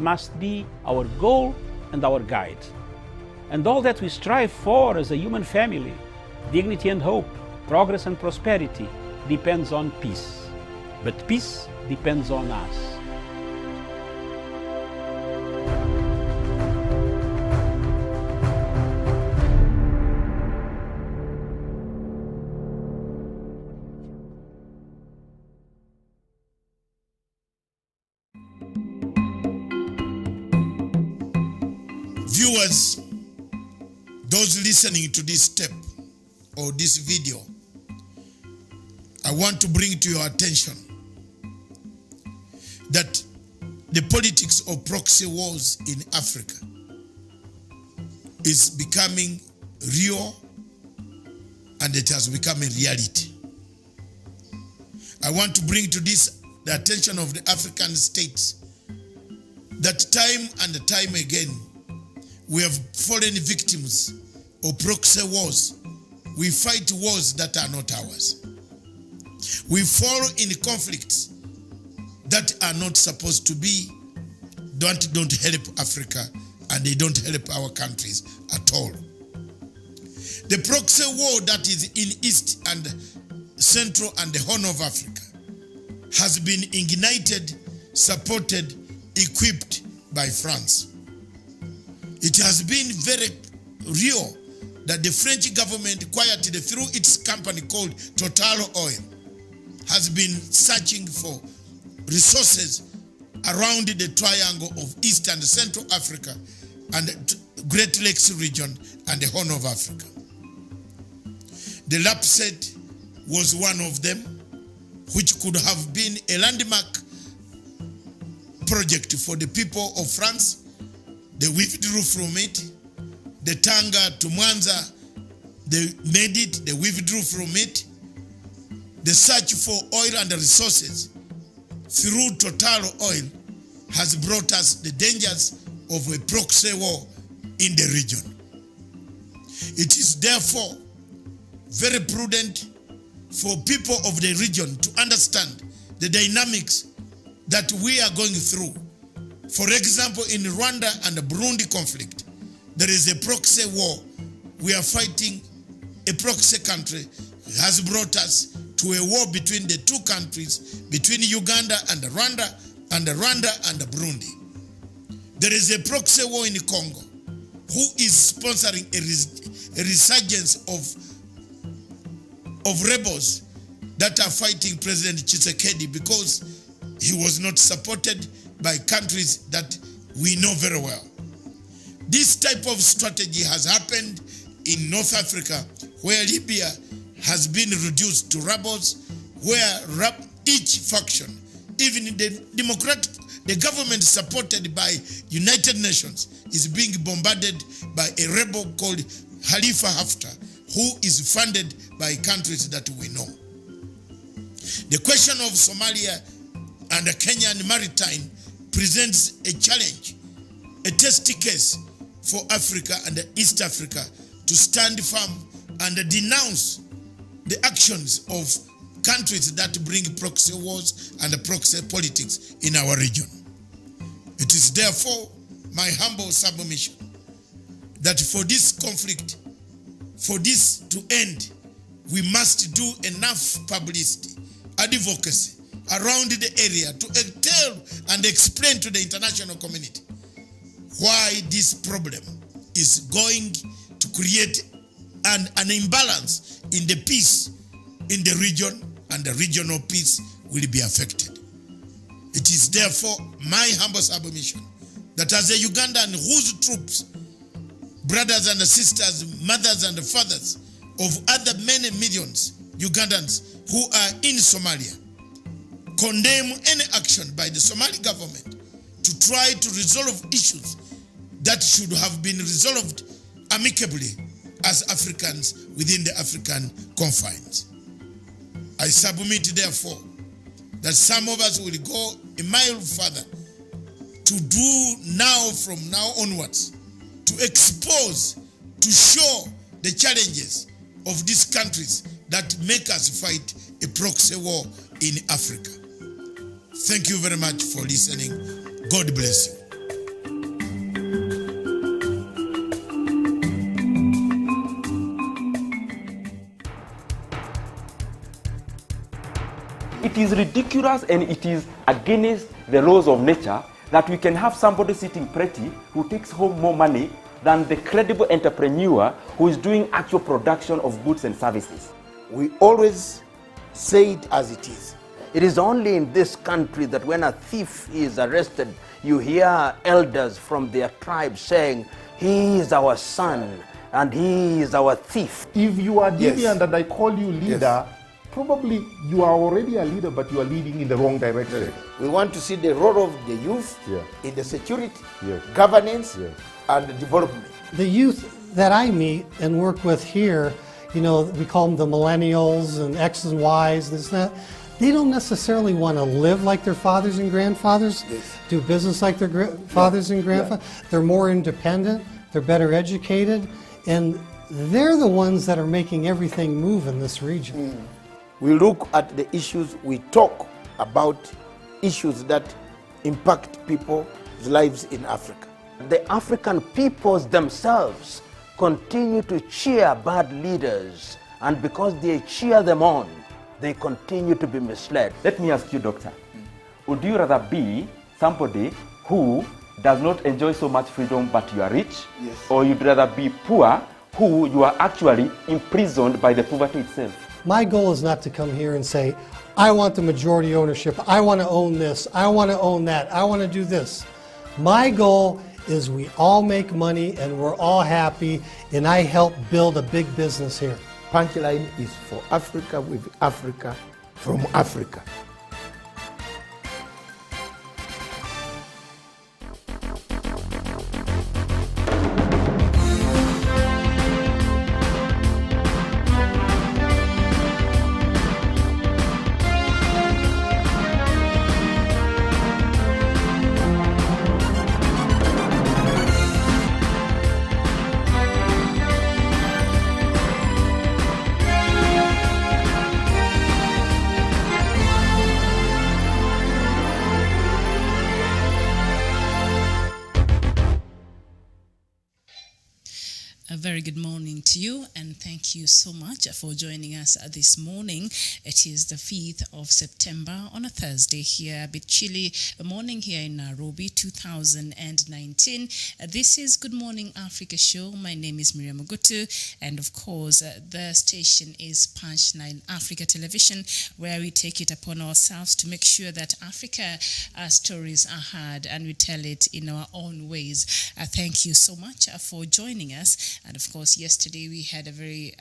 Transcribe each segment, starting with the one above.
must be our goal and our guide. And all that we strive for as a human family, dignity and hope, progress and prosperity, depends on peace. But peace depends on us. Viewers, those listening to this tape or this video, I want to bring to your attention that the politics of proxy wars in Africa is becoming real, and it has become a reality. I want to bring to the attention of the African states that time and time again we have fallen victims of proxy wars. We fight wars that are not ours. We fall in conflicts that are not supposed to be, don't help Africa, and they don't help our countries at all. The proxy war that is in East and Central and the Horn of Africa has been ignited, supported, equipped by France. It has been very real that the French government, quietly through its company called Total Oil, has been searching for resources around the triangle of East and Central Africa and the Great Lakes region and the Horn of Africa. The LAPSET was one of them, which could have been a landmark project for the people of France. They withdrew from it. The Tanga to Mwanza, they made it, they withdrew from it. The search for oil and resources through Total Oil has brought us the dangers of a proxy war in the region. It is therefore very prudent for people of the region to understand the dynamics that we are going through. For example, in Rwanda and the Burundi conflict, there is a proxy war. We are fighting a proxy country. It has brought us to a war between the two countries, between Uganda and Rwanda and Burundi. There is a proxy war in Congo who is sponsoring a resurgence of rebels that are fighting President Tshisekedi because he was not supported by countries that we know very well. This type of strategy has happened in North Africa, where Libya has been reduced to rebels, where each faction, even the government supported by United Nations, is being bombarded by a rebel called Khalifa Haftar, who is funded by countries that we know. The question of Somalia and the Kenyan maritime presents a challenge, a testy case for Africa and East Africa to stand firm and denounce the actions of countries that bring proxy wars and proxy politics in our region. It is therefore my humble submission that for this conflict, for this to end, we must do enough publicity, advocacy around the area to tell and explain to the international community why this problem is going to create an imbalance in the peace in the region, and the regional peace will be affected. It is therefore my humble submission that as a Ugandan whose troops, brothers and sisters, mothers and fathers of other many millions Ugandans who are in Somalia, condemn any action by the Somali government to try to resolve issues that should have been resolved amicably as Africans within the African confines. I submit, therefore, that some of us will go a mile further to do now, from now onwards, to expose, to show the challenges of these countries that make us fight a proxy war in Africa. Thank you very much for listening. God bless you. it is ridiculous and it is against the laws of nature that we can have somebody sitting pretty who takes home more money than the credible entrepreneur who is doing actual production of goods and services. We always say it as it is. It is only in this country that when a thief is arrested, you hear elders from their tribe saying, he is our son and he is our thief. If you are deviant Yes. and I call you leader, probably you are already a leader, but you are leading in the wrong direction. We want to see the role of the youth Yeah. in the security, Yes. governance, Yes. and development. The youth that I meet and work with here, you know, we call them the millennials and X's and Y's, this and that. They don't necessarily want to live like their fathers and grandfathers, do business like their fathers and grandfathers. They're more independent, they're better educated, and they're the ones that are making everything move in this region. We look at the issues, we talk about issues that impact people's lives in Africa. The African peoples themselves continue to cheer bad leaders, and because they cheer them on, they continue to be misled. Let me ask you, doctor, would you rather be somebody who does not enjoy so much freedom but you are rich? Yes. Or you'd rather be poor who you are actually imprisoned by the poverty itself? My goal is not to come here and say, I want the majority ownership, I want to own this, I want to own that, I want to do this. My goal is we all make money and we're all happy, and I help build a big business here. Punchline is for Africa, with Africa, from Africa. A very good morning to you, and thank you so much for joining us this morning. It is the 5th of September on a Thursday here, a bit chilly morning here in Nairobi, 2019. This is Good Morning Africa Show. My name is Miriam Ogutu, and of course, the station is Punchline Africa Television, where we take it upon ourselves to make sure that Africa stories are heard and we tell it in our own ways. Thank you so much for joining us. And of course, yesterday we had a very,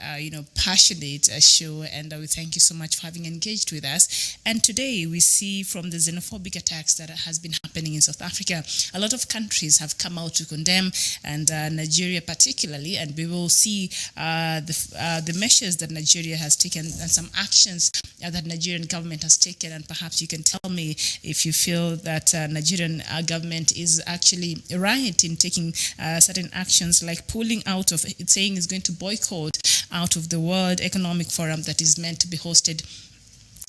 passionate show, and we thank you so much for having engaged with us. And today we see from the xenophobic attacks that has been happening in South Africa, a lot of countries have come out to condemn, and Nigeria particularly. And we will see the measures that Nigeria has taken and some actions that Nigerian government has taken. And perhaps you can tell me if you feel that Nigerian government is actually right in taking certain actions, like pulling out of it, saying it's going to boycott out of the World Economic Forum that is meant to be hosted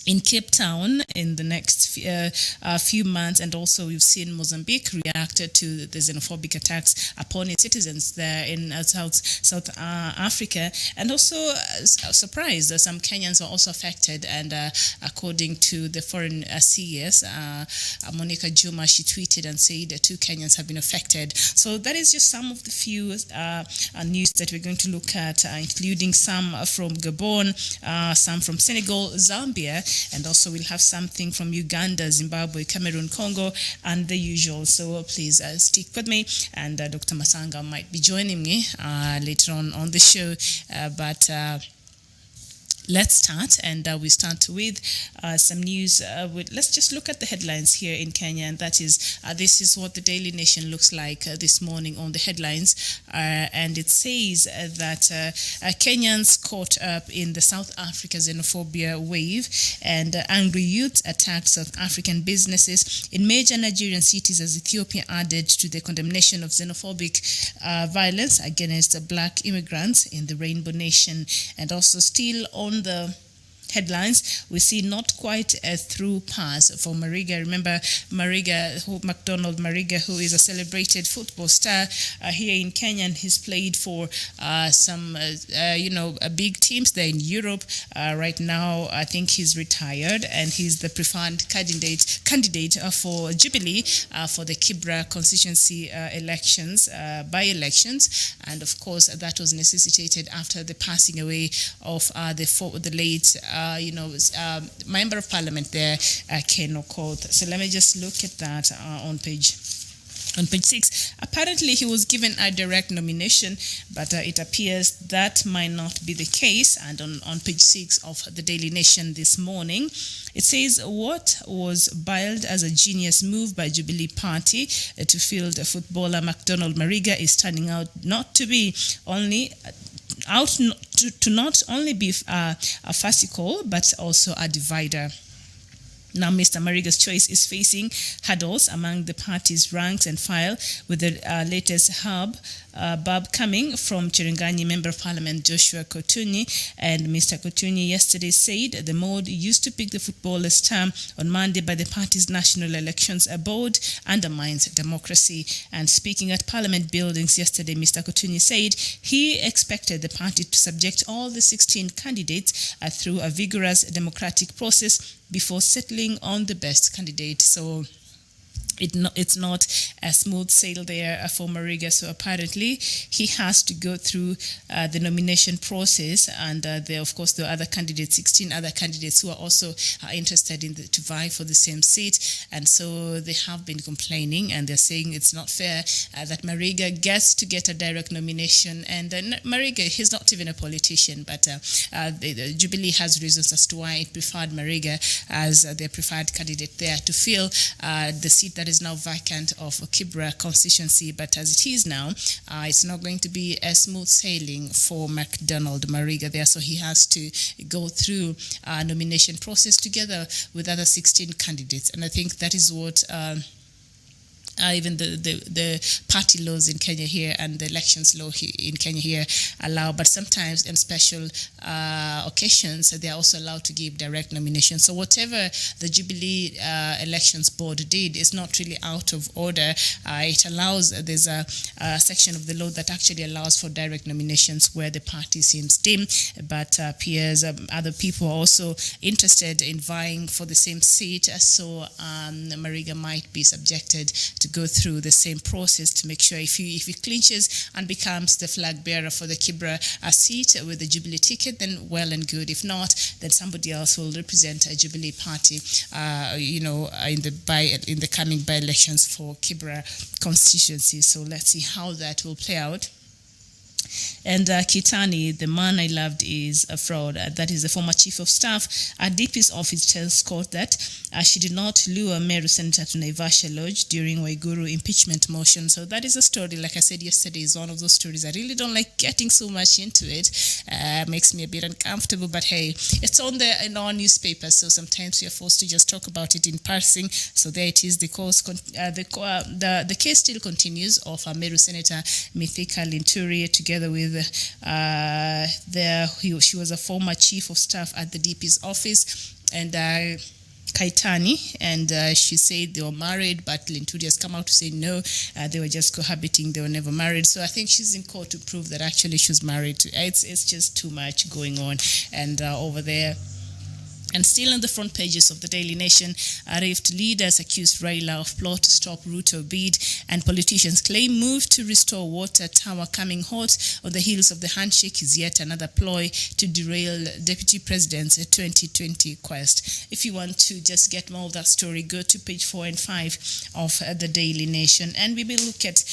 in Cape Town in the next few months. And also we've seen Mozambique reacted to the xenophobic attacks upon its citizens there in South Africa. And also surprised that some Kenyans are also affected, and according to the foreign CS, Monica Juma, she tweeted and said that 2 Kenyans have been affected. So that is just some of the few news that we're going to look at, including some from Gabon, some from Senegal, Zambia, and also we'll have something from Uganda, Zimbabwe, Cameroon, Congo, and the usual. So please stick with me, and Dr. Masanga might be joining me later on the show. But let's start, and we start with some news. Let's just look at the headlines here in Kenya, and that is, this is what the Daily Nation looks like this morning on the headlines, and it says that Kenyans caught up in the South Africa xenophobia wave, and angry youth attacked South African businesses in major Nigerian cities as Ethiopia added to the condemnation of xenophobic violence against black immigrants in the Rainbow Nation. And also still on the headlines, we see not quite a through pass for Mariga. Remember McDonald Mariga, who is a celebrated football star here in Kenya, and he's played for some big teams there in Europe. Right now, I think he's retired, and he's the preferred candidate for Jubilee for the Kibra constituency by-elections, and of course that was necessitated after the passing away of the late member of parliament there, Ken Okoth. So let me just look at that on page 6. Apparently he was given a direct nomination, but it appears that might not be the case. And on page 6 of the Daily Nation this morning, it says, what was billed as a genius move by Jubilee Party to field footballer McDonald Mariga is turning out not to be only to not only be a farcical, but also a divider. Now, Mr. Mariga's choice is facing hurdles among the party's ranks and file, with the latest bub coming from Cherangani Member of Parliament Joshua Kotunyi. And Mr. Kotunyi yesterday said the mode used to pick the footballer's term on Monday by the party's National Elections Board undermines democracy. And speaking at Parliament buildings yesterday, Mr. Kotunyi said he expected the party to subject all the 16 candidates through a vigorous democratic process before settling on the best candidate. So it's not a smooth sail there for Mariga. So apparently he has to go through the nomination process, and there, of course, there are other candidates, 16 other candidates who are also interested in to vie for the same seat. And so they have been complaining, and they're saying it's not fair that Mariga gets to get a direct nomination. And Mariga, he's not even a politician, but the Jubilee has reasons as to why it preferred Mariga as their preferred candidate there to fill the seat that is now vacant of Kibra constituency. But as it is now, it's not going to be a smooth sailing for McDonald Mariga there. So he has to go through a nomination process together with other 16 candidates. And I think that is what even the party laws in Kenya here and the elections law in Kenya here allow, but sometimes in special occasions they are also allowed to give direct nominations. So whatever the Jubilee Elections Board did is not really out of order. It allows, there's a section of the law that actually allows for direct nominations where the party seems dim, but peers, other people are also interested in vying for the same seat. So Mariga might be subjected to go through the same process to make sure if he clinches and becomes the flag bearer for the Kibra seat with the Jubilee ticket, then well and good. If not, then somebody else will represent a Jubilee party, in the coming by-elections for Kibra constituency. So let's see how that will play out. And Kitani, the man I loved, is a fraud. That is the former chief of staff at DP's office, tells court that she did not lure Meru Senator to Naivasha Lodge during Waiguru impeachment motion. So that is a story, like I said yesterday, is one of those stories I really don't like getting so much into it. Makes me a bit uncomfortable, but hey, it's in our newspapers, so sometimes you're forced to just talk about it in passing. So there it is. The case still continues of Meru Senator Mithika Linturi, together with she was a former chief of staff at the DP's office, and Kaitani, and she said they were married, but Linturi has come out to say no, they were just cohabiting, they were never married. So I think she's in court to prove that actually she was married. It's just too much going on, and over there. And still on the front pages of the Daily Nation, Rift leaders accused Raila of plot to stop Ruto bid, and politicians claim move to restore water tower coming hot on the heels of the handshake is yet another ploy to derail Deputy President's 2020 quest. If you want to just get more of that story, go to page 4 and 5 of the Daily Nation, and we will look at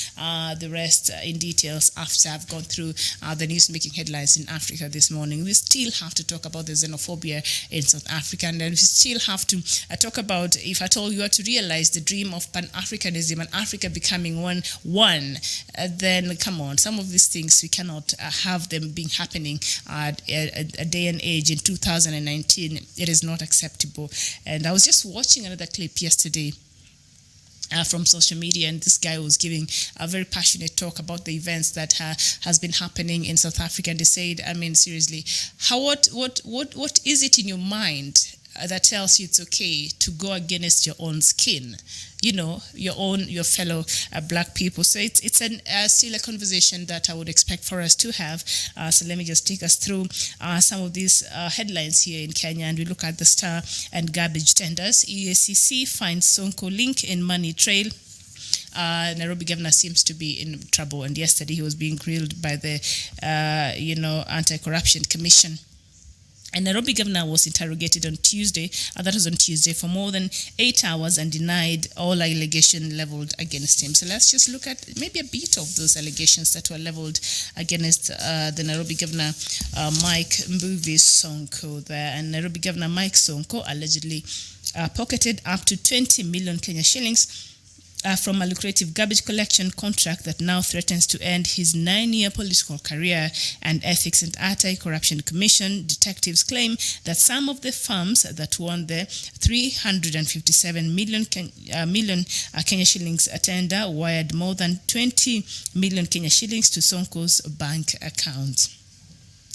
the rest in details after I've gone through the news-making headlines in Africa this morning. We still have to talk about the xenophobia in South Africa, and we still have to talk about, if at all you are to realize the dream of Pan-Africanism and Africa becoming one, then come on, some of these things we cannot have them being happening at a day and age in 2019. It is not acceptable. And I was just watching another clip yesterday from social media, and this guy was giving a very passionate talk about the events that has been happening in South Africa. And they said, I mean, seriously, what is it in your mind that tells you it's okay to go against your own skin, you know, your fellow black people? So it's still a conversation that I would expect for us to have. So let me just take us through some of these headlines here in Kenya, and we look at the Star and garbage tenders. EACC finds Sonko link in money trail. Nairobi governor seems to be in trouble, and yesterday he was being grilled by the Anti-Corruption Commission. And Nairobi governor was interrogated on Tuesday, for more than 8 hours and denied all allegation leveled against him. So let's just look at maybe a bit of those allegations that were leveled against the Nairobi governor, Mike Mbuvi Sonko there. And Nairobi governor Mike Sonko allegedly pocketed up to 20 million Kenya shillings from a lucrative garbage collection contract that now threatens to end his 9-year political career. And Ethics and Anti-Corruption Commission detectives claim that some of the firms that won the 357 million Kenya shillings tender wired more than 20 million Kenya shillings to Sonko's bank account.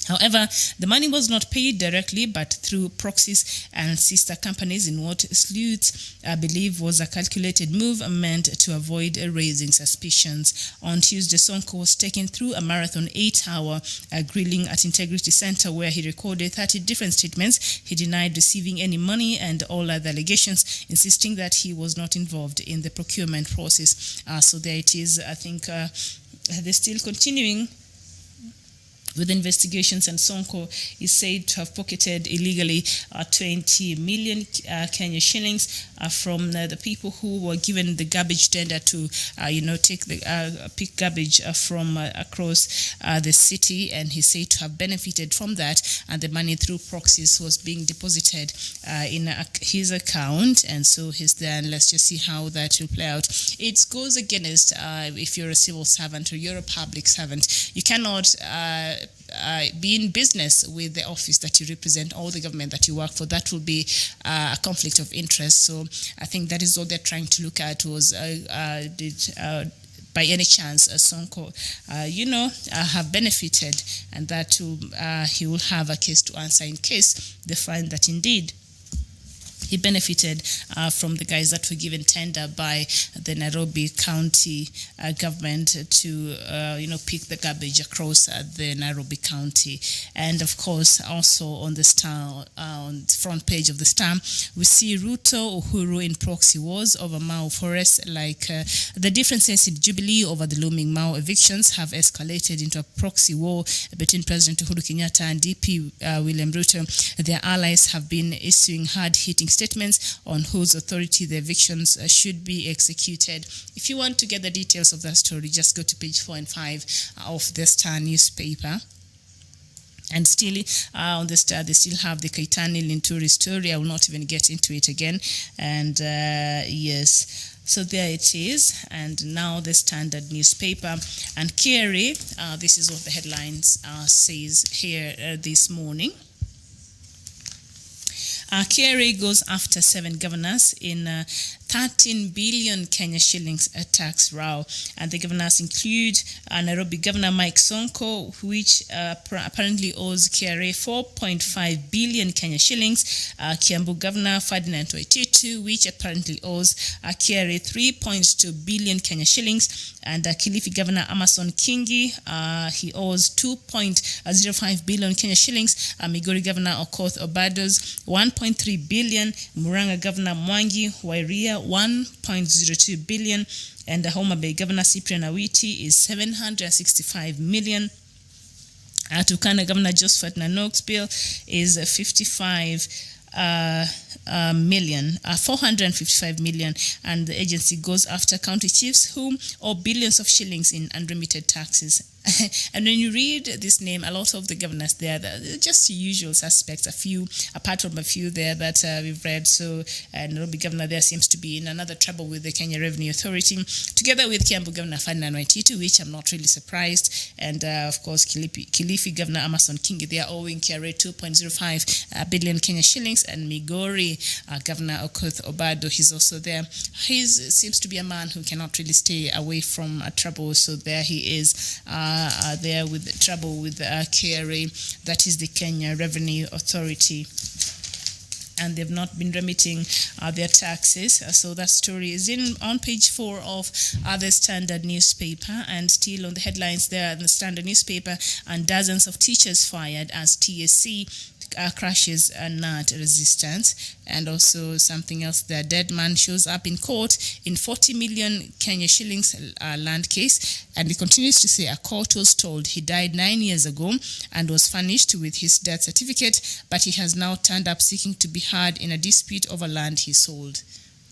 However, the money was not paid directly, but through proxies and sister companies in what sleuths believe was a calculated move meant to avoid raising suspicions. On Tuesday, Sonko was taken through a marathon 8-hour grilling at Integrity Center, where he recorded 30 different statements. He denied receiving any money and all other allegations, insisting that he was not involved in the procurement process. So there it is. I think they're still continuing with investigations, and Sonko is said to have pocketed illegally 20 million Kenya shillings from the people who were given the garbage tender to, take the pick garbage from across the city, and he's said to have benefited from that, and the money through proxies was being deposited in his account, and so he's there, and let's just see how that will play out. It goes against, if you're a civil servant or you're a public servant, you cannot be in business with the office that you represent or the government that you work for. That will be a conflict of interest. So I think that is all they're trying to look at was by any chance Sonko, have benefited, and that he will have a case to answer in case they find that indeed he benefited from the guys that were given tender by the Nairobi County government to, pick the garbage across the Nairobi County. And of course, also on the Star, on the front page of the Star, we see Ruto, Uhuru in proxy wars over Mau Forest. Like the differences in Jubilee over the looming Mau evictions have escalated into a proxy war between President Uhuru Kenyatta and DP William Ruto. Their allies have been issuing hard-hitting statements on whose authority the evictions should be executed. If you want to get the details of that story, just go to page 4 and 5 of the Star newspaper. And still, on the Star, they still have the Kaitani Linturi story. I will not even get into it again. And yes, so there it is. And now the Standard newspaper. And Kerry, this is what the headlines says here this morning. Kerry goes after 7 governors in 13 billion Kenya shillings tax row. And the governors include Nairobi Governor Mike Sonko, which apparently owes KRA 4.5 billion Kenya shillings. Kiambu Governor Ferdinand Waititu, which apparently owes KRA 3.2 billion Kenya shillings. And Kilifi Governor Amason Kingi, he owes 2.05 billion Kenya shillings. Migori Governor Okoth Obado's 1.3 billion. Muranga Governor Mwangi Wairia 1.02 billion, and the Homa Bay Governor Cyprian Awiti is 765 million. Turkana Governor Josephat Nanok's bill is 455 million, and the agency goes after county chiefs who owe billions of shillings in unremitted taxes And when you read this name, a lot of the governors there, they're just usual suspects, a few, apart from a few there that we've read. So Nairobi governor there seems to be in another trouble with the Kenya Revenue Authority, together with Kiambu Governor Ferdinand Waititu, which I'm not really surprised. And of course, Kilifi Governor Amason Kingi, they are owing KRA 2.05 billion Kenya shillings. And Migori Governor Okoth Obado, he's also there. He seems to be a man who cannot really stay away from trouble. So there he is, there with trouble with KRA, that is the Kenya Revenue Authority. And they've not been remitting their taxes. So that story is on page 4 of the Standard newspaper. And still on the headlines there in the Standard newspaper, and dozens of teachers fired as TSC crashes NAT resistance. And also something else, the dead man shows up in court in 40 million Kenya shillings land case. And he continues to say a court was told he died 9 years ago and was furnished with his death certificate, but he has now turned up seeking to be heard in a dispute over land he sold.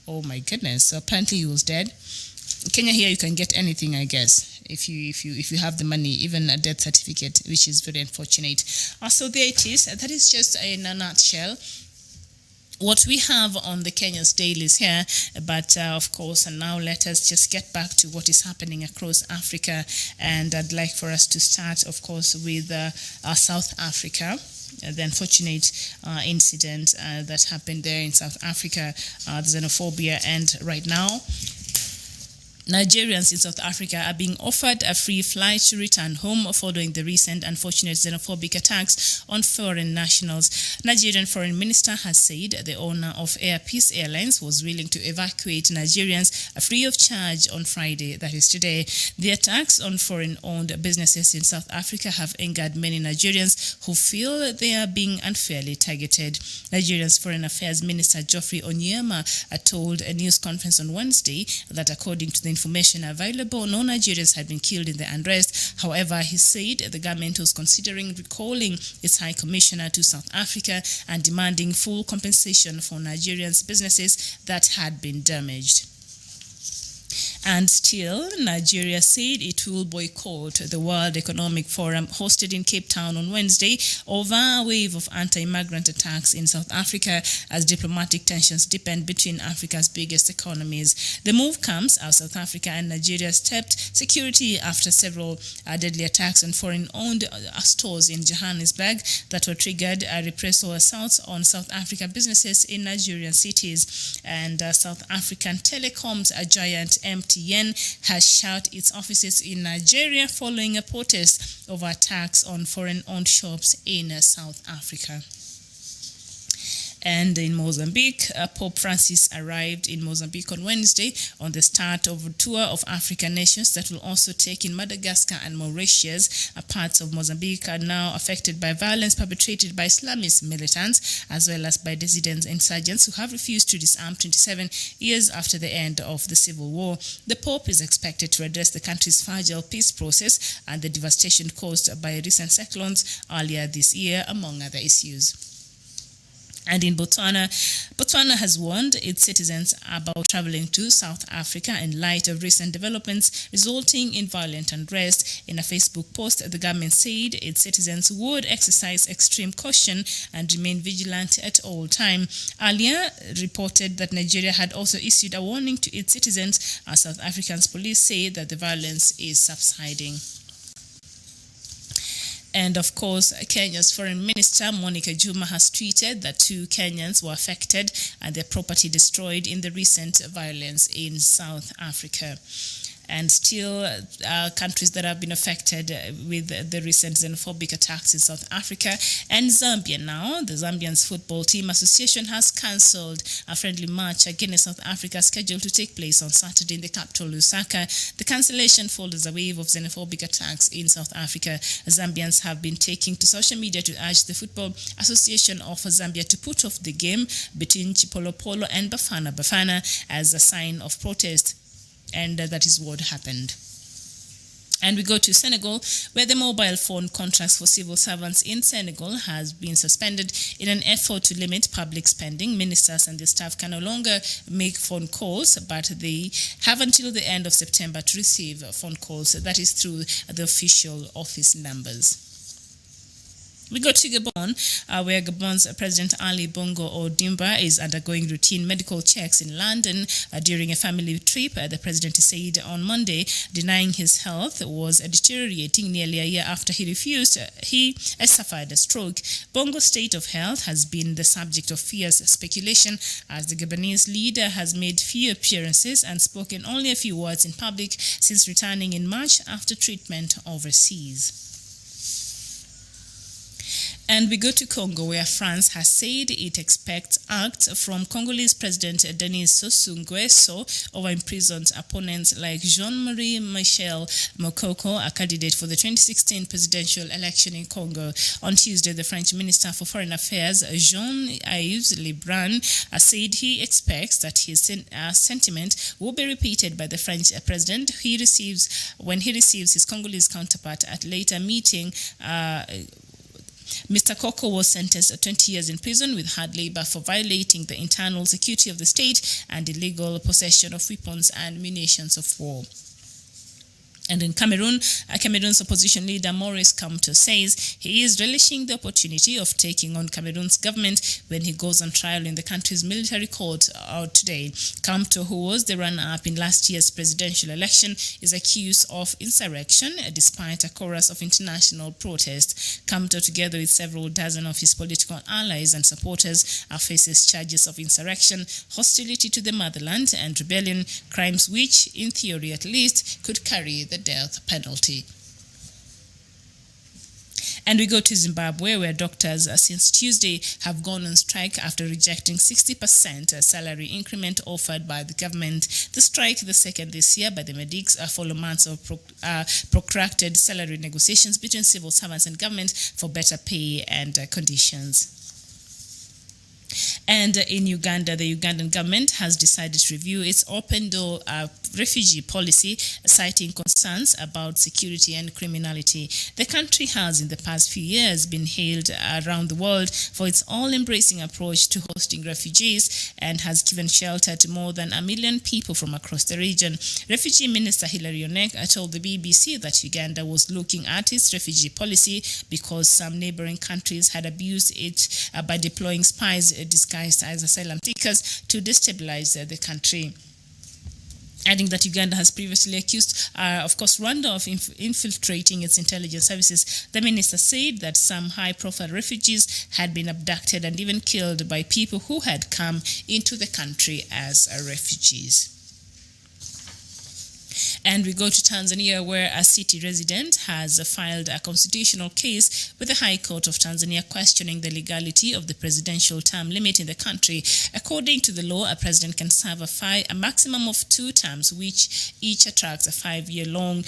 Oh my goodness. So apparently he was dead. In Kenya here you can get anything, I guess, if you have the money, even a death certificate, which is very unfortunate. So there it is. That is just in a nutshell what we have on the Kenya's dailies here. But of course, and now let us just get back to what is happening across Africa. And I'd like for us to start, of course, with South Africa. The unfortunate incident that happened there in South Africa, the xenophobia. And right now, Nigerians in South Africa are being offered a free flight to return home following the recent unfortunate xenophobic attacks on foreign nationals. Nigerian Foreign Minister has said the owner of Air Peace Airlines was willing to evacuate Nigerians free of charge on Friday, that is today. The attacks on foreign-owned businesses in South Africa have angered many Nigerians who feel they are being unfairly targeted. Nigeria's Foreign Affairs Minister Geoffrey Onyeama told a news conference on Wednesday that according to the information available, no Nigerians had been killed in the unrest. However, he said the government was considering recalling its High Commissioner to South Africa and demanding full compensation for Nigerians' businesses that had been damaged. And still, Nigeria said it will boycott the World Economic Forum hosted in Cape Town on Wednesday over a wave of anti-migrant attacks in South Africa as diplomatic tensions deepen between Africa's biggest economies. The move comes as South Africa and Nigeria stepped security after several deadly attacks on foreign-owned stores in Johannesburg that were triggered reprisal assaults on South African businesses in Nigerian cities. And South African telecoms giant MTN has shut its offices in Nigeria following a protest over attacks on foreign-owned shops in South Africa. And in Mozambique, Pope Francis arrived in Mozambique on Wednesday on the start of a tour of African nations that will also take in Madagascar and Mauritius. Parts of Mozambique are now affected by violence perpetrated by Islamist militants, as well as by dissident insurgents who have refused to disarm 27 years after the end of the civil war. The Pope is expected to address the country's fragile peace process and the devastation caused by recent cyclones earlier this year, among other issues. And in Botswana has warned its citizens about traveling to South Africa in light of recent developments resulting in violent unrest. In a Facebook post, the government said its citizens would exercise extreme caution and remain vigilant at all times. Earlier reported that Nigeria had also issued a warning to its citizens, as South Africa's police say that the violence is subsiding. And of course, Kenya's Foreign Minister Monica Juma has tweeted that 2 Kenyans were affected and their property destroyed in the recent violence in South Africa. And still, countries that have been affected with the recent xenophobic attacks in South Africa and Zambia now. The Zambians Football Team Association has cancelled a friendly match against South Africa scheduled to take place on Saturday in the capital, Lusaka. The cancellation follows a wave of xenophobic attacks in South Africa. Zambians have been taking to social media to urge the Football Association of Zambia to put off the game between Chipolopolo and Bafana Bafana as a sign of protest. And that is what happened. And we go to Senegal, where the mobile phone contracts for civil servants in Senegal has been suspended in an effort to limit public spending. Ministers and their staff can no longer make phone calls, but they have until the end of September to receive phone calls. That is through the official office numbers. We go to Gabon, where Gabon's President Ali Bongo Ondimba is undergoing routine medical checks in London during a family trip. The president said on Monday, denying his health was deteriorating nearly a year after he suffered a stroke. Bongo's state of health has been the subject of fierce speculation, as the Gabonese leader has made few appearances and spoken only a few words in public since returning in March after treatment overseas. And we go to Congo, where France has said it expects acts from Congolese President Denis Sassou Nguesso over imprisoned opponents like Jean-Marie Michel Mokoko, a candidate for the 2016 presidential election in Congo. On Tuesday, the French Minister for Foreign Affairs, Jean-Yves Le Brun, said he expects that his sentiment will be repeated by the French president when he receives his Congolese counterpart at later meeting. Mr. Koko was sentenced to 20 years in prison with hard labor for violating the internal security of the state and illegal possession of weapons and munitions of war. And in Cameroon, Cameroon's opposition leader Maurice Kamto says he is relishing the opportunity of taking on Cameroon's government when he goes on trial in the country's military court today. Kamto, who was the runner-up in last year's presidential election, is accused of insurrection despite a chorus of international protest. Kamto, together with several dozen of his political allies and supporters, faces charges of insurrection, hostility to the motherland, and rebellion, crimes which, in theory at least, could carry the death penalty. And we go to Zimbabwe, where doctors since Tuesday have gone on strike after rejecting 60% salary increment offered by the government. The strike, the second this year by the medics, follow months of protracted salary negotiations between civil servants and government for better pay and conditions. And in Uganda, the Ugandan government has decided to review its open-door refugee policy, citing concerns about security and criminality. The country has, in the past few years, been hailed around the world for its all-embracing approach to hosting refugees and has given shelter to more than 1 million people from across the region. Refugee Minister Hilary Onek told the BBC that Uganda was looking at its refugee policy because some neighboring countries had abused it by deploying spies disguised as asylum seekers to destabilize the country. Adding that Uganda has previously accused, Rwanda of infiltrating its intelligence services. The minister said that some high-profile refugees had been abducted and even killed by people who had come into the country as refugees. And we go to Tanzania, where a city resident has filed a constitutional case with the High Court of Tanzania questioning the legality of the presidential term limit in the country. According to the law, a president can serve a maximum of 2 terms, which each attracts a 5-year-long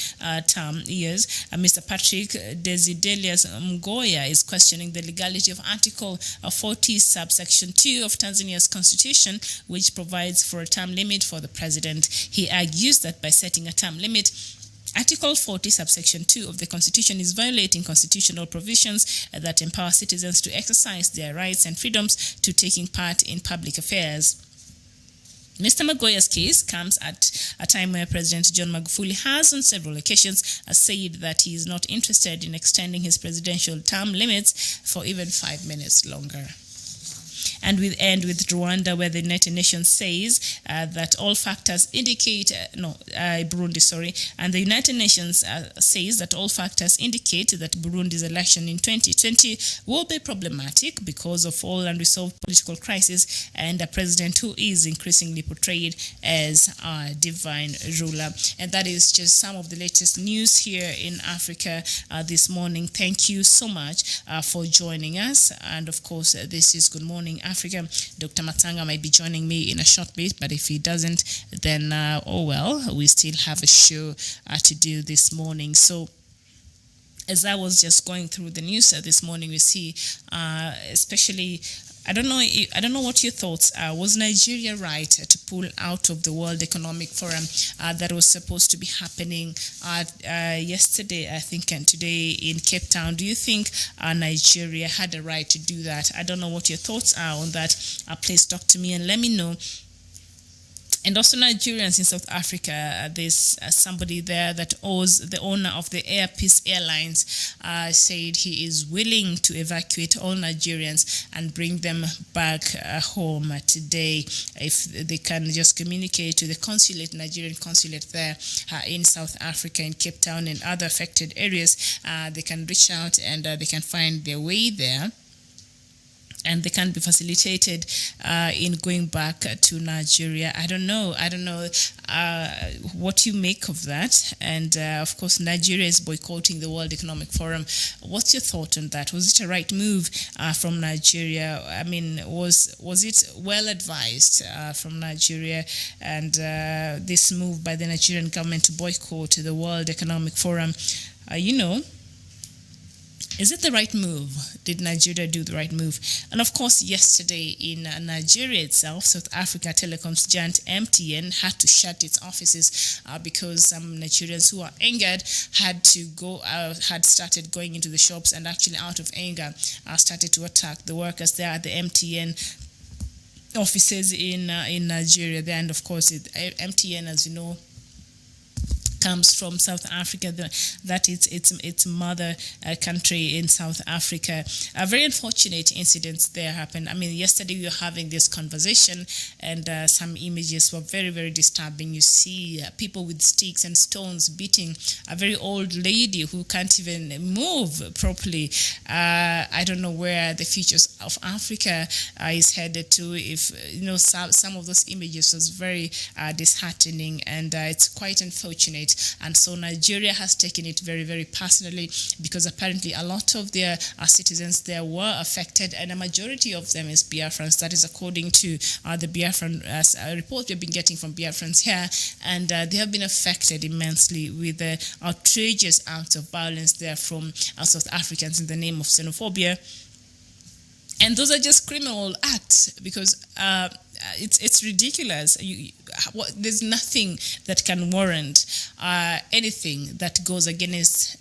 term years. Mr. Patrick Desidelius Mgoya is questioning the legality of Article 40, subsection 2 of Tanzania's constitution, which provides for a term limit for the president. He argues that by setting a term limit, Article 40, subsection 2 of the Constitution is violating constitutional provisions that empower citizens to exercise their rights and freedoms to taking part in public affairs. Mr. Magoya's case comes at a time where President John Magufuli has on several occasions said that he is not interested in extending his presidential term limits for even 5 minutes longer. And we end with Rwanda, where the United Nations says that all factors indicate, and the United Nations says that all factors indicate that Burundi's election in 2020 will be problematic because of all unresolved political crisis and a president who is increasingly portrayed as a divine ruler. And that is just some of the latest news here in Africa this morning. Thank you so much for joining us. And of course, this is Good Morning Africa. Dr. Matanga might be joining me in a short bit, but if he doesn't, then we still have a show to do this morning. So as I was just going through the news this morning, we see especially I don't know. I don't know what your thoughts are. Was Nigeria right to pull out of the World Economic Forum that was supposed to be happening yesterday, I think, and today in Cape Town? Do you think Nigeria had a right to do that? I don't know what your thoughts are on that. Please talk to me and let me know. And also Nigerians in South Africa, there's somebody there that owes the owner of the Air Peace Airlines said he is willing to evacuate all Nigerians and bring them back home today if they can just communicate to the consulate, Nigerian consulate there in South Africa, in Cape Town and other affected areas. They can reach out and they can find their way there, and they can be facilitated in going back to Nigeria. I don't know what you make of that. And of course, Nigeria is boycotting the World Economic Forum. What's your thought on that? Was it a right move from Nigeria? I mean, was it well advised from Nigeria, and this move by the Nigerian government to boycott the World Economic Forum? Is it the right move? Did Nigeria do the right move? And of course, yesterday in Nigeria itself, South Africa telecoms giant MTN had to shut its offices because some Nigerians who are angered had started going into the shops, and actually out of anger started to attack the workers there at the MTN offices in Nigeria there. And of course, MTN, as you know, comes from South Africa, that its mother country in South Africa. Very unfortunate incidents there happened. I mean, yesterday we were having this conversation, and some images were very, very disturbing. You see people with sticks and stones beating a very old lady who can't even move properly. I don't know where the future of Africa is headed to. If some of those images was very disheartening, and it's quite unfortunate. And so Nigeria has taken it very, very personally, because apparently a lot of their citizens there were affected, and a majority of them is Biafrans. That is according to the Biafran report we've been getting from Biafrans here, and they have been affected immensely with the outrageous acts of violence there from South Africans in the name of xenophobia. And those are just criminal acts, because it's ridiculous. There's nothing that can warrant anything that goes against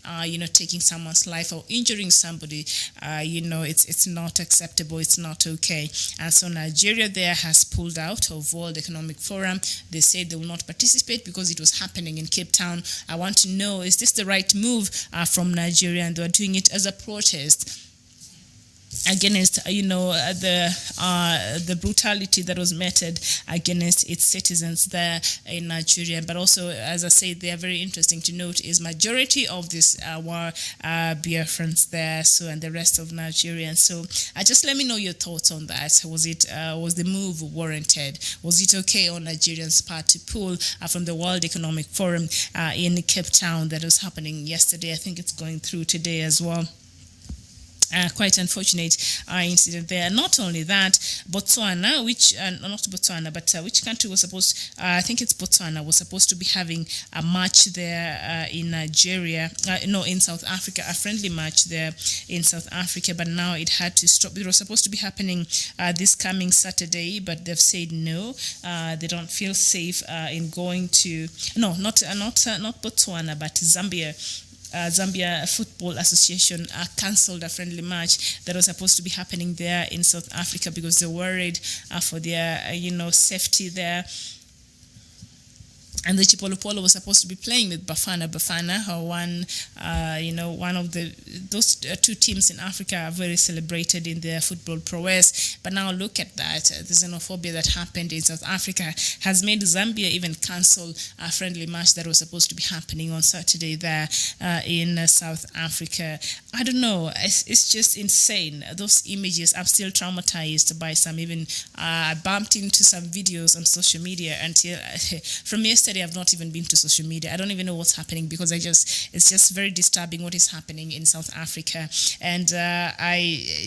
taking someone's life or injuring somebody. It's not acceptable. It's not okay. And so Nigeria there has pulled out of World Economic Forum. They said they will not participate because it was happening in Cape Town. I want to know, is this the right move from Nigeria? And they are doing it as a protest against the brutality that was meted against its citizens there in Nigeria. But also, as I said, they are very interesting to note is majority of this were Biafrans there, so, and the rest of Nigerians. So just let me know your thoughts on that. Was the move warranted? Was it okay on Nigerians' part to pull from the World Economic Forum in Cape Town that was happening yesterday? I think it's going through today as well. Quite unfortunate incident there. Not only that, Botswana, which which country was supposed? I think it's Botswana was supposed to be having a match there in Nigeria. In South Africa, a friendly match there in South Africa, but now it had to stop. It was supposed to be happening this coming Saturday, but they've said no. They don't feel safe in going to not Botswana, but Zambia. Zambia Football Association cancelled a friendly match that was supposed to be happening there in South Africa because they're worried for their safety there. And the Chipolopolo was supposed to be playing with Bafana. Bafana, one of those two teams in Africa are very celebrated in their football prowess. But now look at that. The xenophobia that happened in South Africa has made Zambia even cancel a friendly match that was supposed to be happening on Saturday there in South Africa. I don't know. It's just insane. Those images, I'm still traumatized by some. Even I bumped into some videos on social media until from yesterday. yesterday I've not even been to social media. I don't even know what's happening because it's just very disturbing what is happening in South Africa, and I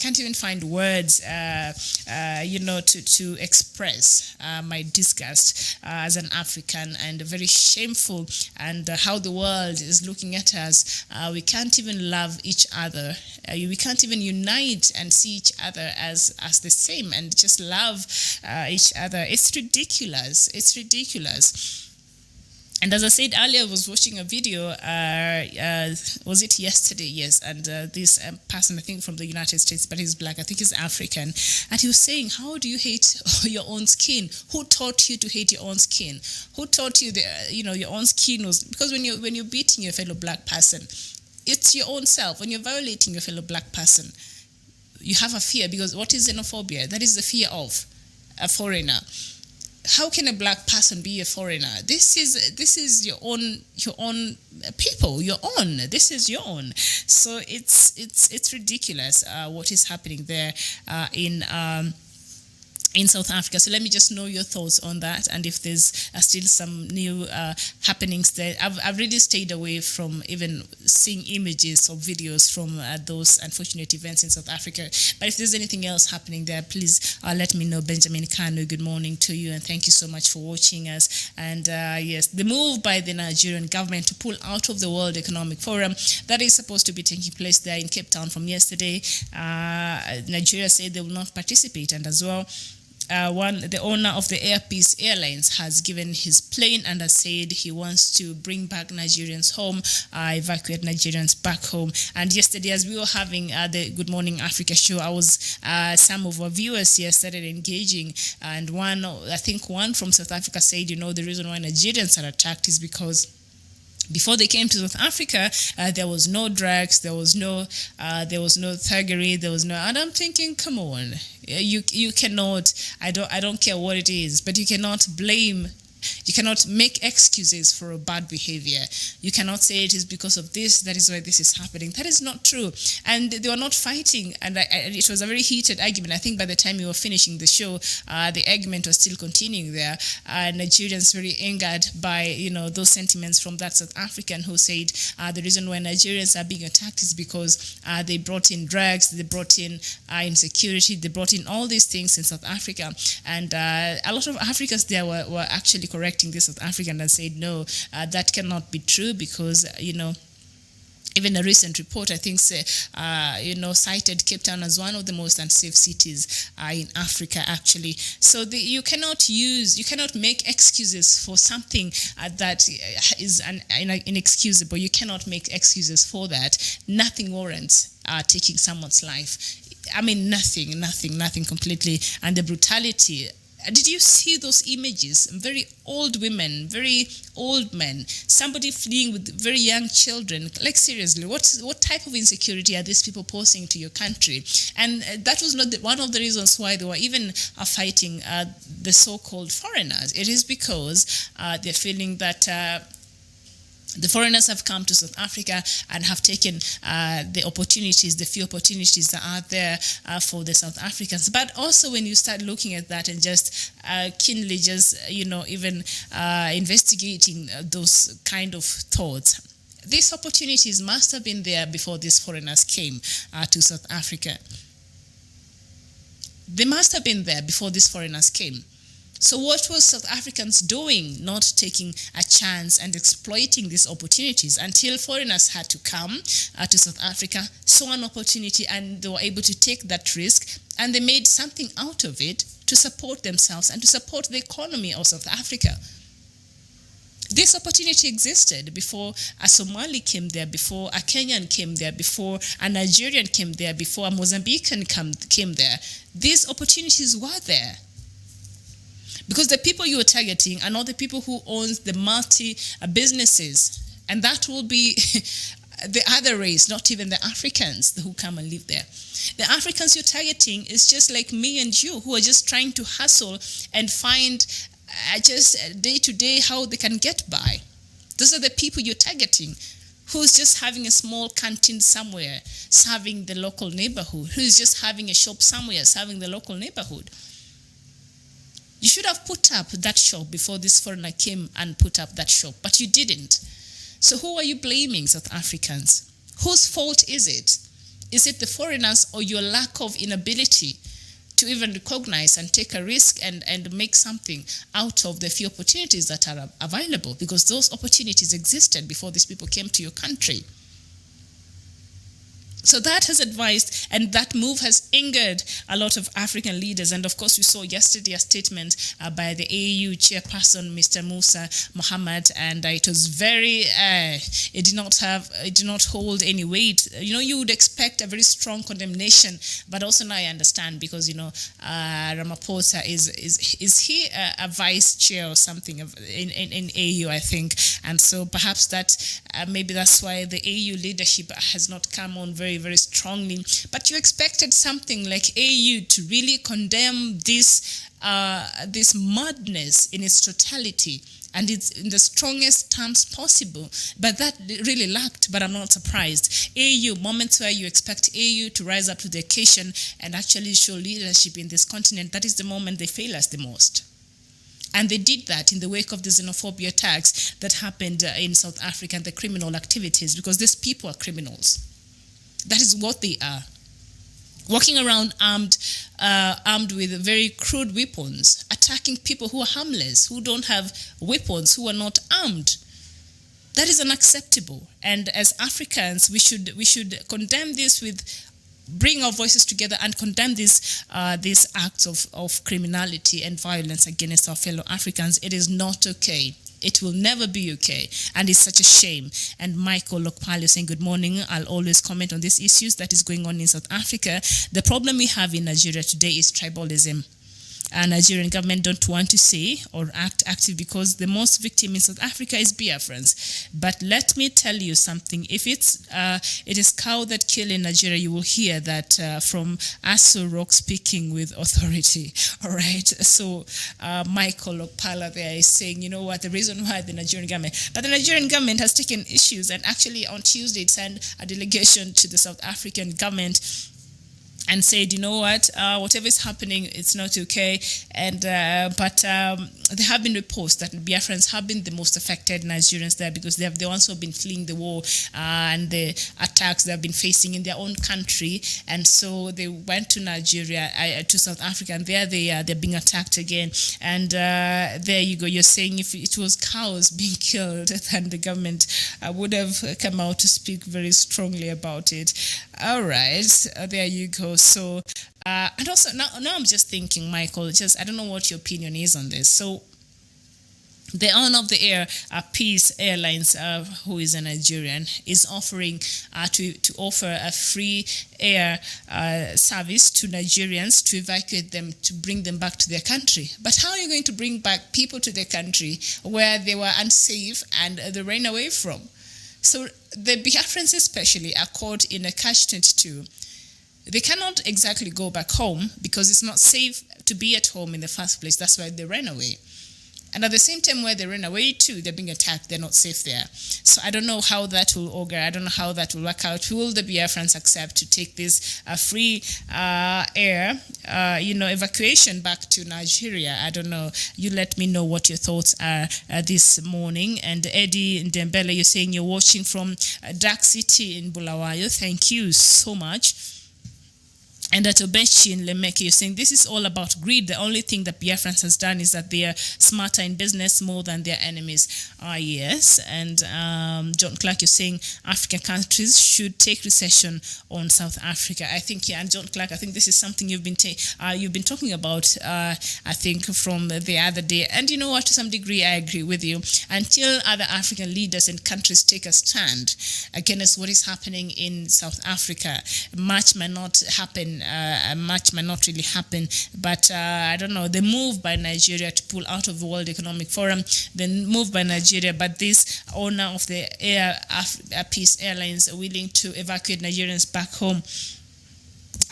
can't even find words, to express my disgust as an African, and very shameful, and how the world is looking at us. We can't even love each other. We can't even unite and see each other as the same and just love each other. It's ridiculous. It's ridiculous. And as I said earlier, I was watching a video, was it yesterday? Yes. And this person, I think from the United States, but he's black, I think he's African. And he was saying, how do you hate your own skin? Who taught you to hate your own skin? Who taught you that, your own skin was... Because when you're beating your fellow black person, it's your own self. When you're violating your fellow black person, you have a fear, because what is xenophobia? That is the fear of a foreigner. How can a black person be a foreigner? This is your own people, your own. This is your own. So it's ridiculous what is happening there in South Africa. So let me just know your thoughts on that, and if there's still some new happenings there. I've really stayed away from even seeing images or videos from those unfortunate events in South Africa. But if there's anything else happening there, please let me know. Benjamin Kanu, good morning to you, and thank you so much for watching us. And yes, the move by the Nigerian government to pull out of the World Economic Forum that is supposed to be taking place there in Cape Town from yesterday. Nigeria said they will not participate, and as well, the owner of the Air Peace Airlines has given his plane and has said he wants to bring back Nigerians home, evacuate Nigerians back home. And yesterday, as we were having the Good Morning Africa show, some of our viewers here started engaging, and one from South Africa said, the reason why Nigerians are attacked is because before they came to South Africa, there was no drugs, there was no thuggery, there was no. And I'm thinking, come on, you cannot. I don't care what it is, but you cannot blame. You cannot make excuses for a bad behavior. You cannot say it is because of this, that is why this is happening. That is not true. And they were not fighting. And it was a very heated argument. I think by the time we were finishing the show, the argument was still continuing there. Nigerians very angered by, those sentiments from that South African who said the reason why Nigerians are being attacked is because they brought in drugs, they brought in insecurity, they brought in all these things in South Africa. And a lot of Africans there were actually correcting this South African and said, no, that cannot be true because, even a recent report, I think, cited Cape Town as one of the most unsafe cities in Africa, actually. So you cannot make excuses for something that is inexcusable. You cannot make excuses for that. Nothing warrants taking someone's life. I mean, nothing completely. And the brutality. Did you see those images? Very old women, very old men, somebody fleeing with very young children. Like, seriously, what type of insecurity are these people posing to your country? And that was not one of the reasons why they were even fighting the so-called foreigners. It is because they're feeling that the foreigners have come to South Africa and have taken the few opportunities that are there for the South Africans. But also when you start looking at that and just keenly even investigating those kind of thoughts, these opportunities must have been there before these foreigners came to South Africa. They must have been there before these foreigners came. So what was South Africans doing, not taking a chance and exploiting these opportunities until foreigners had to come to South Africa, saw an opportunity, and they were able to take that risk, and they made something out of it to support themselves and to support the economy of South Africa. This opportunity existed before a Somali came there, before a Kenyan came there, before a Nigerian came there, before a Mozambican came there. These opportunities were there. Because the people you are targeting are not the people who own the multi-businesses. And that will be the other race, not even the Africans who come and live there. The Africans you're targeting is just like me and you, who are just trying to hustle and find just day to day how they can get by. Those are the people you're targeting, who's just having a small canteen somewhere, serving the local neighborhood, who's just having a shop somewhere, serving the local neighborhood. You should have put up that shop before this foreigner came and put up that shop, but you didn't. So who are you blaming, South Africans? Whose fault is it? Is it the foreigners or your lack of inability to even recognize and take a risk and make something out of the few opportunities that are available? Because those opportunities existed before these people came to your country. So that has advised, and that move has angered a lot of African leaders. And of course, we saw yesterday a statement by the AU chairperson, Mr. Musa Muhammad, and it was very, it did not hold any weight. You would expect a very strong condemnation, but also now I understand because, Ramaphosa is he a vice chair or something in AU, I think. And so perhaps that, maybe that's why the AU leadership has not come on very, very strongly. But you expected something like AU to really condemn this madness in its totality and it's in the strongest terms possible. But that really lacked, but I'm not surprised. AU, moments where you expect AU to rise up to the occasion and actually show leadership in this continent, that is the moment they fail us the most. And they did that in the wake of the xenophobia attacks that happened in South Africa and the criminal activities, because these people are criminals. That is what they are. Walking around armed with very crude weapons, attacking people who are harmless, who don't have weapons, who are not armed. That is unacceptable. And as Africans, we should condemn this bring our voices together and condemn these acts of criminality and violence against our fellow Africans. It is not okay. It will never be okay. And it's such a shame. And Michael Lokpali saying, good morning. I'll always comment on these issues that is going on in South Africa. The problem we have in Nigeria today is tribalism. Nigerian government don't want to say or act active because the most victim in South Africa is Biafrans. But let me tell you something. If it is cow that kill in Nigeria, you will hear that from Aso Rock speaking with authority. All right. So Michael Okpala there is saying, you know what, the reason why the Nigerian government, but the Nigerian government has taken issues, and actually on Tuesday it sent a delegation to the South African government and said, you know what, whatever is happening, it's not okay. And but there have been reports that Biafrans have been the most affected Nigerians there because they have the ones who have been fleeing the war and the attacks they have been facing in their own country. And so they went to Nigeria, to South Africa, and there they're being attacked again. And there you go. You're saying if it was cows being killed, then the government would have come out to speak very strongly about it. All right, there you go. So, and also now I'm just thinking, Michael, I don't know what your opinion is on this. So, the owner of the air, Peace Airlines, who is a Nigerian, is offering to offer a free air service to Nigerians to evacuate them, to bring them back to their country. But how are you going to bring back people to their country where they were unsafe and they ran away from? So the Biafrans especially are caught in a catch-22. They cannot exactly go back home because it's not safe to be at home in the first place. That's why they ran away. And at the same time where they ran away too, they're being attacked. They're not safe there. So I don't know how that will augur. I don't know how that will work out. Will the Biafrans accept to take this free air, evacuation back to Nigeria? I don't know. You let me know what your thoughts are this morning. And Eddie Ndembele, you're saying you're watching from Dark City in Bulawayo. Thank you so much. And at Obechi in Lemeke, you're saying this is all about greed. The only thing that Biafrans has done is that they are smarter in business more than their enemies. Yes. And John Clark, you're saying African countries should take recession on South Africa. I think, yeah, and John Clark, I think this is something you've been talking about, I think, from the other day. And you know what, to some degree, I agree with you. Until other African leaders and countries take a stand against what is happening in South Africa, much might not happen. Much might not really happen, but I don't know, the move by Nigeria to pull out of the World Economic Forum, the move by Nigeria, but this owner of the Peace Airlines are willing to evacuate Nigerians back home.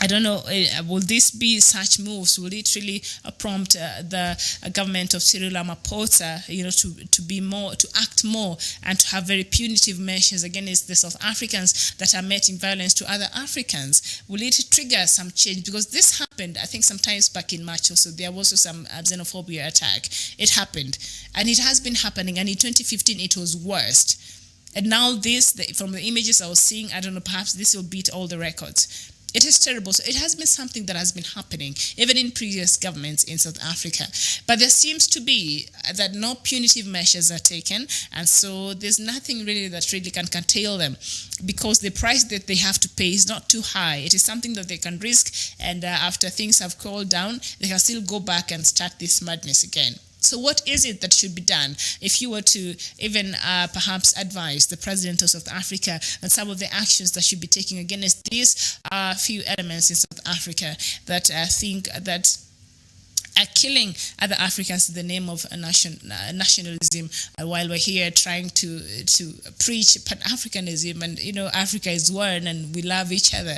I don't know, will this be such moves? Will it really prompt the government of Cyril Ramaphosa, to act more and to have very punitive measures against the South Africans that are meting violence to other Africans? Will it trigger some change? Because this happened, I think, sometimes back in March also. There was also some xenophobia attack. It happened, and it has been happening. And in 2015, it was worst. And now from the images I was seeing, I don't know, perhaps this will beat all the records. It is terrible. So it has been something that has been happening, even in previous governments in South Africa. But there seems to be that no punitive measures are taken, and so there's nothing really that really can curtail them, because the price that they have to pay is not too high. It is something that they can risk, and after things have cooled down, they can still go back and start this madness again. So what is it that should be done? If you were to even perhaps advise the president of South Africa on some of the actions that should be taken against these few elements in South Africa that think that are killing other Africans in the name of nationalism, while we're here trying to preach Pan-Africanism, and Africa is one and we love each other.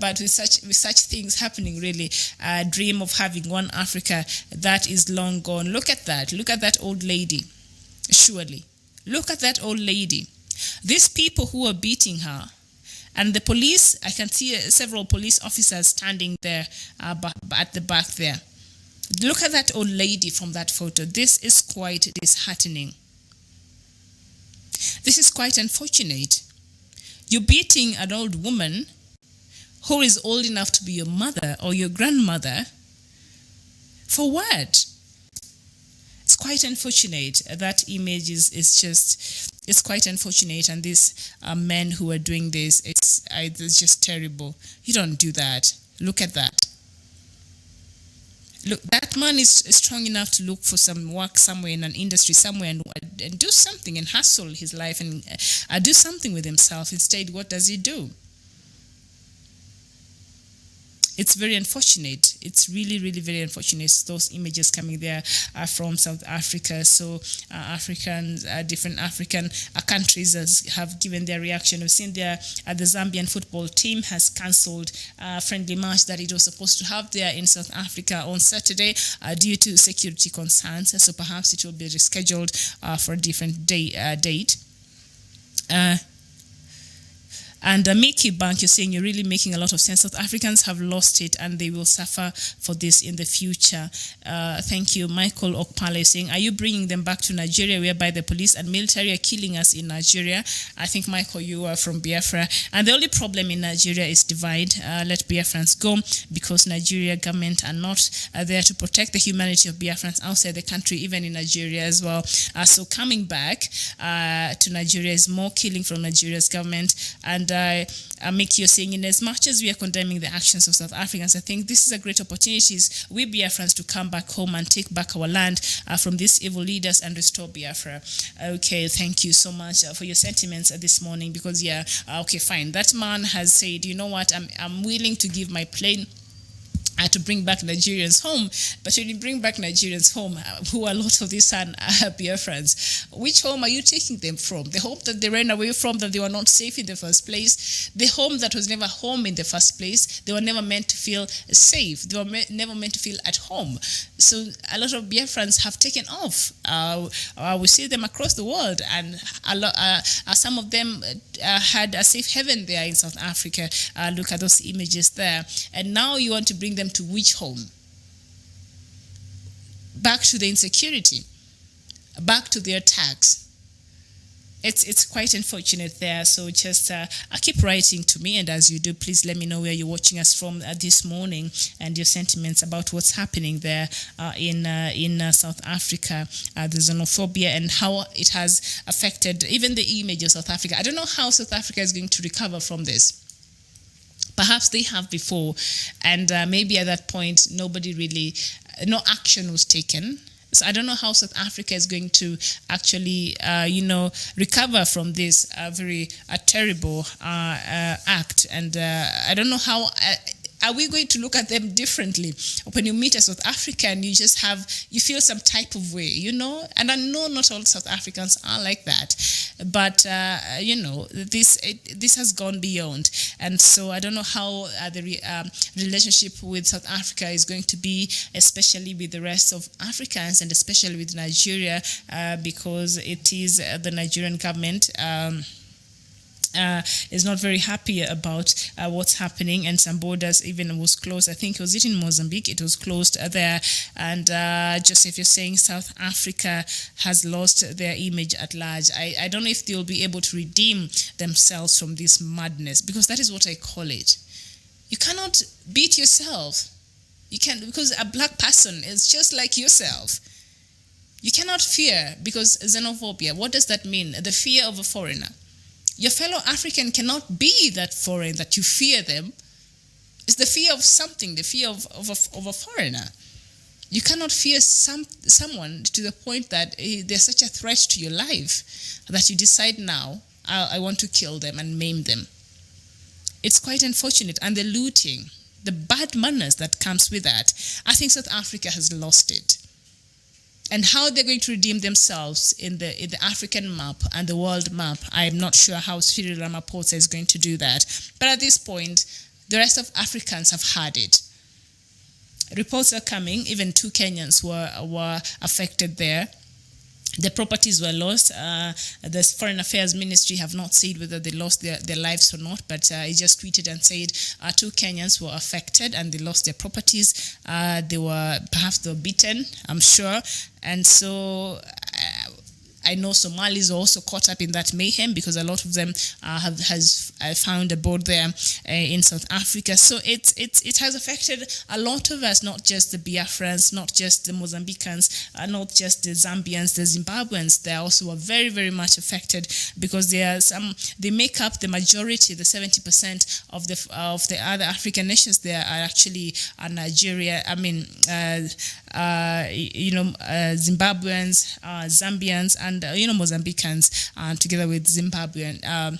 But with such things happening, really, a dream of having one Africa, that is long gone. Look at that old lady. Surely, look at that old lady. These people who are beating her, and the police, I can see several police officers standing there at the back there. Look at that old lady from that photo. This is quite disheartening. This is quite unfortunate. You're beating an old woman who is old enough to be your mother or your grandmother. For what? It's quite unfortunate. That image is quite unfortunate. And these men who are doing this, it's just terrible. You don't do that. Look at that. Look, that man is strong enough to look for some work somewhere in an industry somewhere and do something and hustle his life and do something with himself. Instead, what does he do? It's very unfortunate. It's really, really very unfortunate. Those images coming there are from South Africa. So different African countries have given their reaction. We've seen the Zambian football team has cancelled a friendly match that it was supposed to have there in South Africa on Saturday due to security concerns. So perhaps it will be rescheduled for a different date. And Mickey Bank, you're saying you're really making a lot of sense. South Africans have lost it and they will suffer for this in the future. Thank you. Michael Okpale saying, are you bringing them back to Nigeria whereby the police and military are killing us in Nigeria? I think, Michael, you are from Biafra. And the only problem in Nigeria is divide. Let Biafrans go, because Nigeria government are not there to protect the humanity of Biafrans outside the country, even in Nigeria as well. So coming back to Nigeria is more killing from Nigeria's government. And Mickey, you're saying, in as much as we are condemning the actions of South Africans, I think this is a great opportunity, we Biafrans, to come back home and take back our land from these evil leaders and restore Biafra. Okay, thank you so much for your sentiments this morning, because, okay, fine. That man has said, you know what, I'm willing to give my plane to bring back Nigerians home. But when you bring back Nigerians home, who a lot of these are Biafrans, which home are you taking them from? The home that they ran away from, that they were not safe in the first place, the home that was never home in the first place. They were never meant to feel safe. They were never meant to feel at home. So a lot of Biafrans have taken off. We see them across the world, and some of them had a safe haven there in South Africa. Look at those images there. And now you want to bring them to which home? Back to the insecurity, back to their tax. It's quite unfortunate there. So just keep writing to me, and as you do, please let me know where you're watching us from this morning and your sentiments about what's happening there in South Africa, the xenophobia, and how it has affected even the image of South Africa. I don't know how South Africa is going to recover from this. Perhaps they have before, and maybe at that point, no action was taken. So I don't know how South Africa is going to actually, recover from this very terrible act. And I don't know how Are we going to look at them differently? When you meet a South African, you feel some type of way, you know? And I know not all South Africans are like that, but, this has gone beyond. And so I don't know how the relationship with South Africa is going to be, especially with the rest of Africans and especially with Nigeria, because it is the Nigerian government is not very happy about what's happening, and some borders even was closed. I think it was in Mozambique, it was closed there. And Joseph, you're saying South Africa has lost their image at large. I don't know if they'll be able to redeem themselves from this madness, because that is what I call it. You cannot beat yourself. You can't, because a black person is just like yourself. You cannot fear, because xenophobia, what does that mean? The fear of a foreigner. Your fellow African cannot be that foreign that you fear them. It's the fear of something, the fear of a foreigner. You cannot fear someone to the point that they're such a threat to your life that you decide now, I want to kill them and maim them. It's quite unfortunate. And the looting, the bad manners that comes with that, I think South Africa has lost it. And how they're going to redeem themselves in the African map and the world map, I'm not sure how Cyril Ramaphosa is going to do that. But at this point, the rest of Africans have had it. Reports are coming, even 2 Kenyans were affected there. The properties were lost. The Foreign Affairs Ministry have not said whether they lost their lives or not, but he just tweeted and said 2 Kenyans were affected and they lost their properties. Perhaps they were beaten, I'm sure. And so I know Somalis are also caught up in that mayhem, because a lot of them has found abode there in South Africa. So it has affected a lot of us, not just the Biafrans, not just the Mozambicans, not just the Zambians, the Zimbabweans. They also are very, very much affected, because they make up the majority, the 70% of the other African nations. There are actually Nigeria. Zimbabweans, Zambians, and Mozambicans, together with Zimbabwean.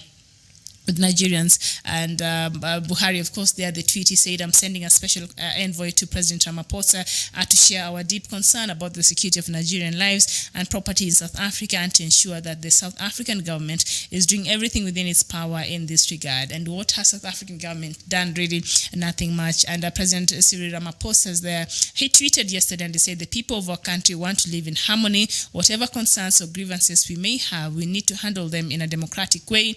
With Nigerians. And Buhari, of course, there the tweet, he said, I'm sending a special envoy to President Ramaphosa to share our deep concern about the security of Nigerian lives and property in South Africa, and to ensure that the South African government is doing everything within its power in this regard. And what has South African government done? Really nothing much. And President Cyril Ramaphosa is there. He tweeted yesterday and he said, the people of our country want to live in harmony. Whatever concerns or grievances we may have, we need to handle them in a democratic way.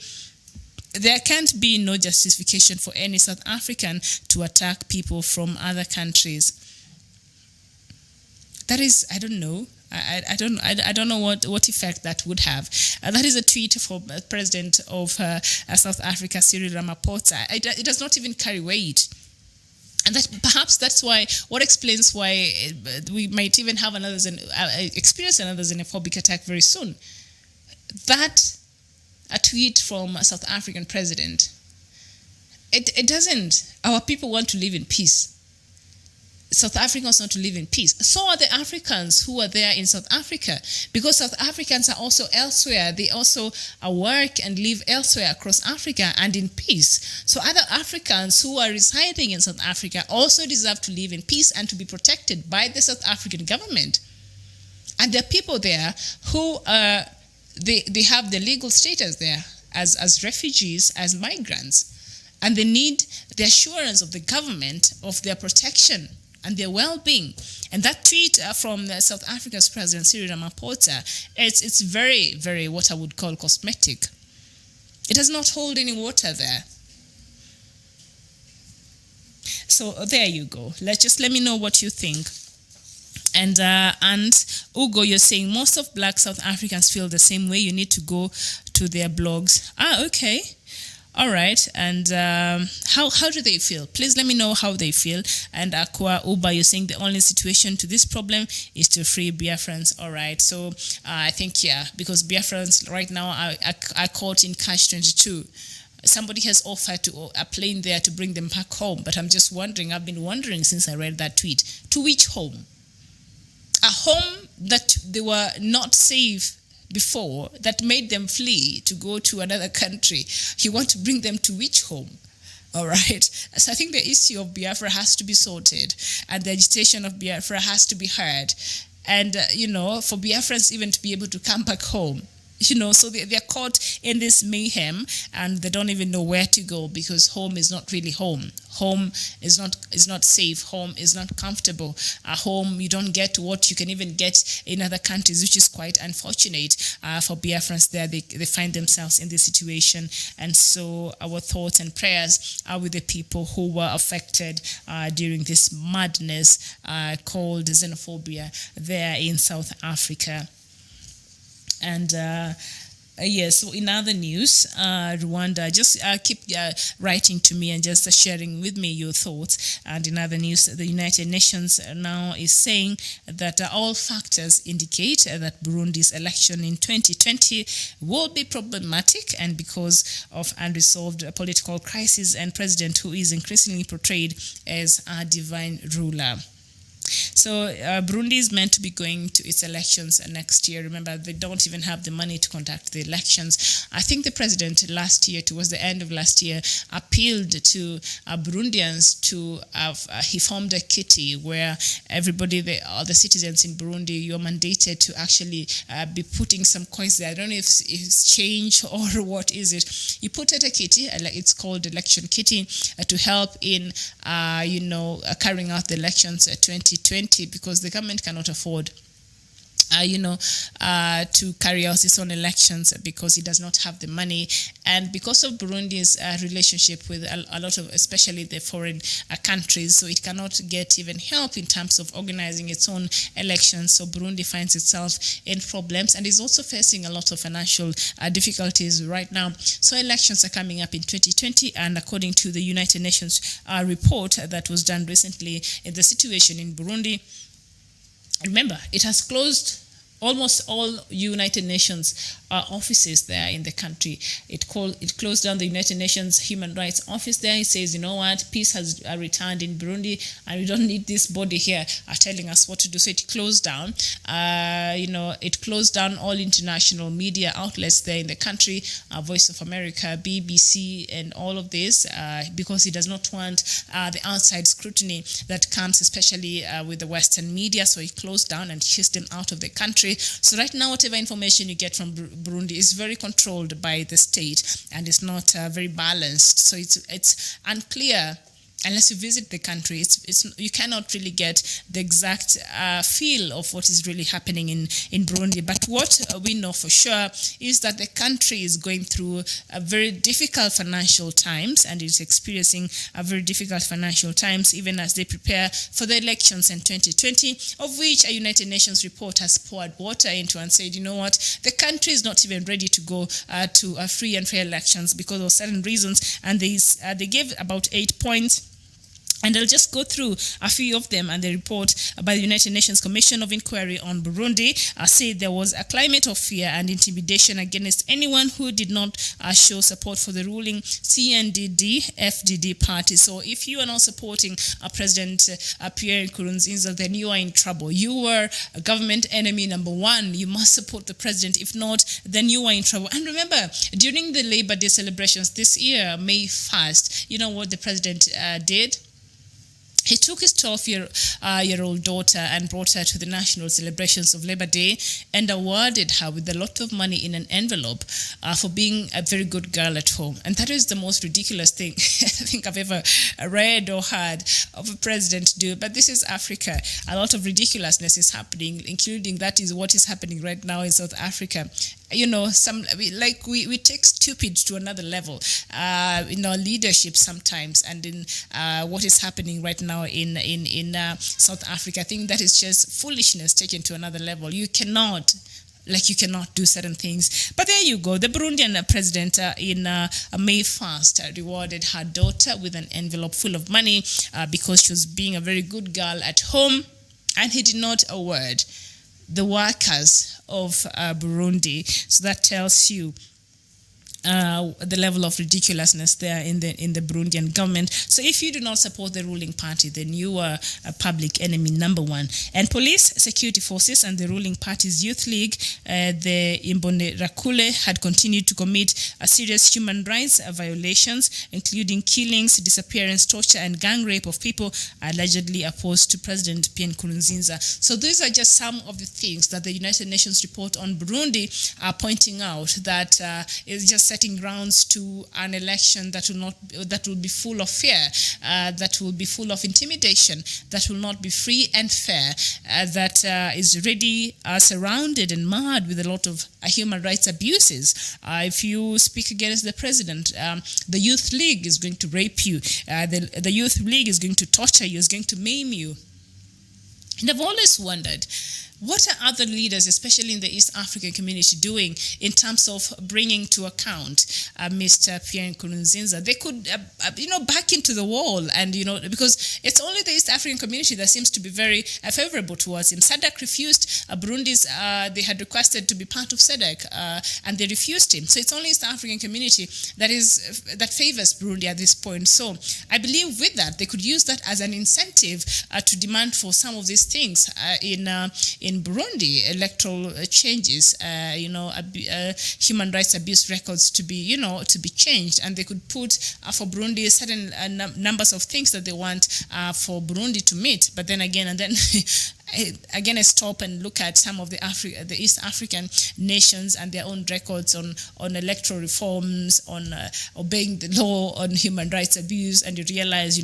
There can't be no justification for any South African to attack people from other countries. That is, I don't know. I don't know what effect that would have. That is a tweet from President of South Africa, Cyril Ramaphosa. It does not even carry weight. And perhaps that's what explains why we might even have experience another xenophobic attack very soon. A tweet from a South African president. It doesn't. Our people want to live in peace. South Africans want to live in peace. So are the Africans who are there in South Africa, because South Africans are also elsewhere. They also work and live elsewhere across Africa and in peace. So other Africans who are residing in South Africa also deserve to live in peace and to be protected by the South African government. And there are people there who they have the legal status there as refugees, as migrants, and they need the assurance of the government of their protection and their well-being. And that tweet from South Africa's President Cyril Ramaphosa, it's very, very what I would call cosmetic. It does not hold any water there. So there you go. Let me know what you think. And Ugo, you're saying most of black South Africans feel the same way. You need to go to their blogs. Okay. All right. And how do they feel? Please let me know how they feel. And Aqua Uba, you're saying the only situation to this problem is to free Biafrans. All right. So I think, because Biafrans right now are caught in catch-22. Somebody has offered a plane there to bring them back home. But I'm just wondering, I've been wondering since I read that tweet, to which home? A home that they were not safe before, that made them flee to go to another country. You want to bring them to which home? All right. So I think the issue of Biafra has to be sorted, and the agitation of Biafra has to be heard. And, for Biafrans even to be able to come back home. So they're caught in this mayhem, and they don't even know where to go, because home is not really home. Home is not safe. Home is not comfortable. At home, you don't get what you can even get in other countries, which is quite unfortunate for Biafrans there. They find themselves in this situation. And so our thoughts and prayers are with the people who were affected during this madness called xenophobia there in South Africa. And so in other news, Rwanda, just keep writing to me and just sharing with me your thoughts. And in other news, the United Nations now is saying that all factors indicate that Burundi's election in 2020 will be problematic, and because of unresolved political crisis and president who is increasingly portrayed as a divine ruler. So Burundi is meant to be going to its elections next year. Remember, they don't even have the money to conduct the elections. I think the president last year, towards the end of last year, appealed to Burundians to he formed a kitty where everybody, all the citizens in Burundi, you're mandated to actually be putting some coins there. I don't know if it's change or what is it. You put out a kitty, it's called election kitty, to help in, carrying out the elections 2020, because the government cannot afford to carry out its own elections because it does not have the money. And because of Burundi's relationship with a lot of, especially the foreign countries, so it cannot get even help in terms of organizing its own elections. So Burundi finds itself in problems and is also facing a lot of financial difficulties right now. So elections are coming up in 2020, and according to the United Nations report that was done recently in the situation in Burundi, remember, it has closed almost all United Nations offices there in the country. It closed down the United Nations Human Rights Office there. It says, you know what, peace has returned in Burundi, and we don't need this body here telling us what to do. So it closed down. It closed down all international media outlets there in the country, Voice of America, BBC, and all of this, because it does not want the outside scrutiny that comes, especially with the Western media. So it closed down and hissed them out of the country. So right now, whatever information you get from Burundi is very controlled by the state, and it's not very balanced. So it's unclear. Unless you visit the country, you cannot really get the exact feel of what is really happening in Burundi. But what we know for sure is that the country is going through a very difficult financial times, and is experiencing a very difficult financial times even as they prepare for the elections in 2020, of which a United Nations report has poured water into and said, you know what, the country is not even ready to go to free and fair elections because of certain reasons. And they gave about 8 points. And I'll just go through a few of them. And the report by the United Nations Commission of Inquiry on Burundi said there was a climate of fear and intimidation against anyone who did not show support for the ruling CNDD-FDD party. So if you are not supporting President Pierre Nkurunziza, then you are in trouble. You are a government enemy number one. You must support the president. If not, then you are in trouble. And remember, during the Labor Day celebrations this year, May 1st, you know what the president did? He took his 12-year-old daughter and brought her to the national celebrations of Labor Day and awarded her with a lot of money in an envelope for being a very good girl at home. And that is the most ridiculous thing I think I've ever read or heard of a president do. But this is Africa. A lot of ridiculousness is happening, including that is what is happening right now in South Africa. We take stupid to another level in our leadership sometimes, and in what is happening right now in South Africa. I think that is just foolishness taken to another level. You cannot do certain things. But there you go. The Burundian president in May 1st rewarded her daughter with an envelope full of money because she was being a very good girl at home, and he did not award the workers of Burundi. So that tells you the level of ridiculousness there in the Burundian government. So if you do not support the ruling party, then you are a public enemy number one. And police, security forces, and the ruling party's youth league, the Imbonerakure, had continued to commit serious human rights violations, including killings, disappearance, torture, and gang rape of people allegedly opposed to President Pierre Nkurunziza. So these are just some of the things that the United Nations report on Burundi are pointing out, that is just setting grounds to an election that will be full of fear, that will be full of intimidation, that will not be free and fair, that is already surrounded and marred with a lot of human rights abuses. If you speak against the president, the Youth League is going to rape you. The Youth League is going to torture you, is going to maim you. And I've always wondered, what are other leaders, especially in the East African community, doing in terms of bringing to account Mr. Pierre Nkurunziza? They could, back into the wall, and because it's only the East African community that seems to be very favorable towards him. SADC refused Burundi's. They had requested to be part of SADC, and they refused him. So it's only East African community that favors Burundi at this point. So I believe with that they could use that as an incentive to demand for some of these things in Burundi, electoral changes, human rights abuse records to be changed, and they could put for Burundi certain numbers of things that they want for Burundi to meet. But then again, I stop and look at some of the East African nations and their own records on electoral reforms, on obeying the law, on human rights abuse, and you realize,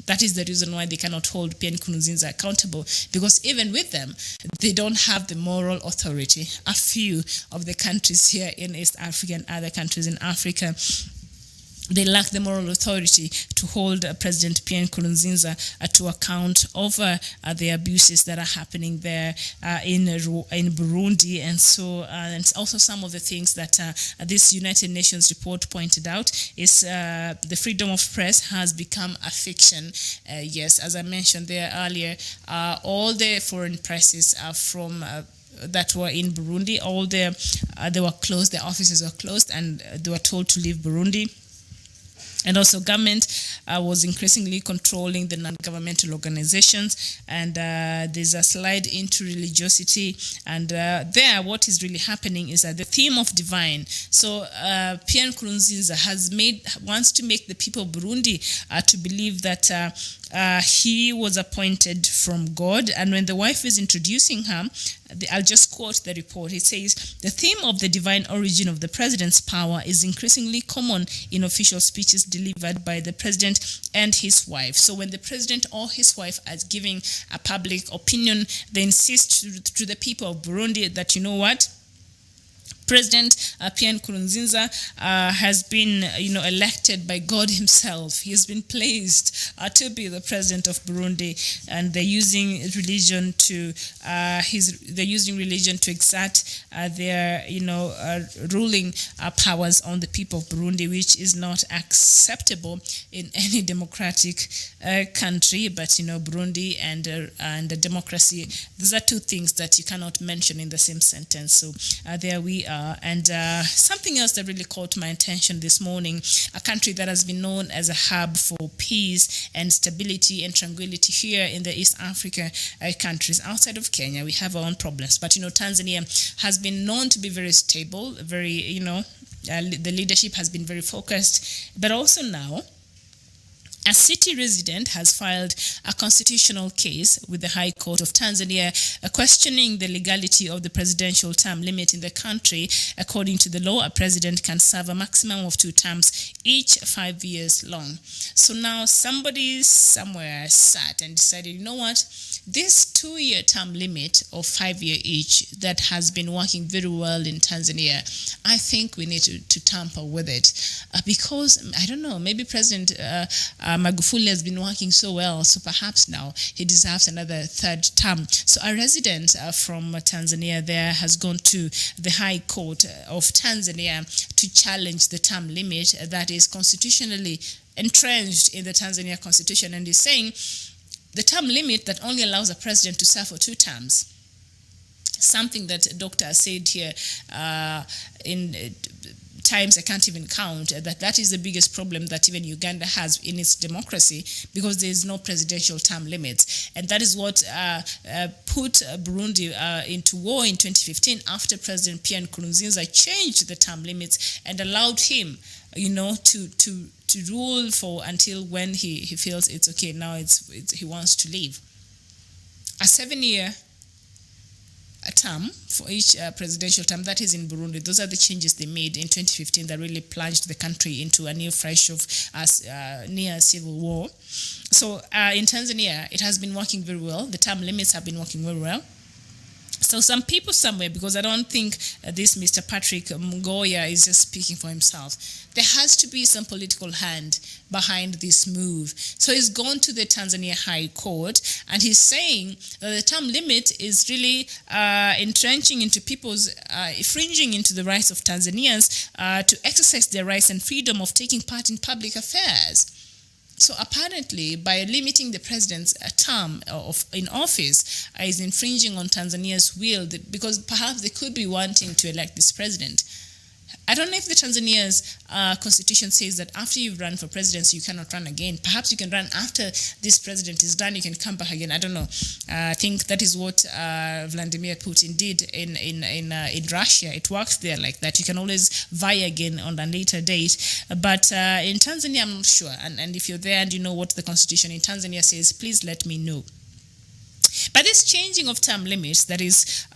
that is the reason why they cannot hold Pierre Nkurunziza accountable, because even with them, they don't have the moral authority. A few of the countries here in East Africa and other countries in Africa, they lack the moral authority to hold President Pierre Nkurunziza to account over the abuses that are happening there in Burundi. And so, and also some of the things that this United Nations report pointed out is the freedom of press has become a fiction. Yes, as I mentioned there earlier, all the foreign presses from that were in Burundi, they were closed, their offices were closed, and they were told to leave Burundi. And also government was increasingly controlling the non-governmental organizations, and there's a slide into religiosity. And there, what is really happening is that the theme of divine. So Pierre Nkurunziza wants to make the people of Burundi to believe that he was appointed from God. And when the wife is introducing her, I'll just quote the report. It says, the theme of the divine origin of the president's power is increasingly common in official speeches delivered by the president and his wife. So when the president or his wife are giving a public opinion, they insist to the people of Burundi that, President Pierre Nkurunziza has been, elected by God himself. He has been placed to be the president of Burundi, and they're using religion to exert their, ruling powers on the people of Burundi, which is not acceptable in any democratic country. But Burundi and the democracy, these are two things that you cannot mention in the same sentence. So there we are. And something else that really caught my attention this morning, a country that has been known as a hub for peace and stability and tranquility here in the East Africa countries. Outside of Kenya, we have our own problems. But, Tanzania has been known to be very stable, very, the leadership has been very focused. But also now, a city resident has filed a constitutional case with the High Court of Tanzania questioning the legality of the presidential term limit in the country. According to the law, a president can serve a maximum of 2 terms, each 5 years long. So now somebody somewhere sat and decided, this 2-year term limit of 5 year each that has been working very well in Tanzania, I think we need to tamper with it because, I don't know, maybe President Magufuli has been working so well, so perhaps now he deserves another 3rd term. So a resident from Tanzania there has gone to the High Court of Tanzania to challenge the term limit that is constitutionally entrenched in the Tanzania Constitution, and is saying the term limit that only allows a president to serve for 2 terms. Something that Dr. said here times I can't even count. That is the biggest problem that even Uganda has in its democracy, because there is no presidential term limits. And that is what put Burundi into war in 2015 after President Pierre Nkurunziza changed the term limits and allowed him, to rule for until when he feels it's okay. Now he wants to leave. A 7-year term for each presidential term, that is in Burundi. Those are the changes they made in 2015 that really plunged the country into a new fresh of near civil war. So in Tanzania, it has been working very well. The term limits have been working very well. So some people somewhere, because I don't think this Mr. Patrick Mgoya is just speaking for himself, there has to be some political hand behind this move. So he's gone to the Tanzania High Court and he's saying that the term limit is really entrenching into people's, infringing into the rights of Tanzanians to exercise their rights and freedom of taking part in public affairs. So apparently, by limiting the president's term in office, is infringing on Tanzania's will, because perhaps they could be wanting to elect this president. I don't know if the Tanzania's constitution says that after you've run for presidency, you cannot run again. Perhaps you can run after this president is done, you can come back again. I don't know. I think that is what Vladimir Putin did in Russia. It works there like that. You can always vie again on a later date. But in Tanzania, I'm not sure. And if you're there and you know what the constitution in Tanzania says, please let me know. But this changing of term limits that is,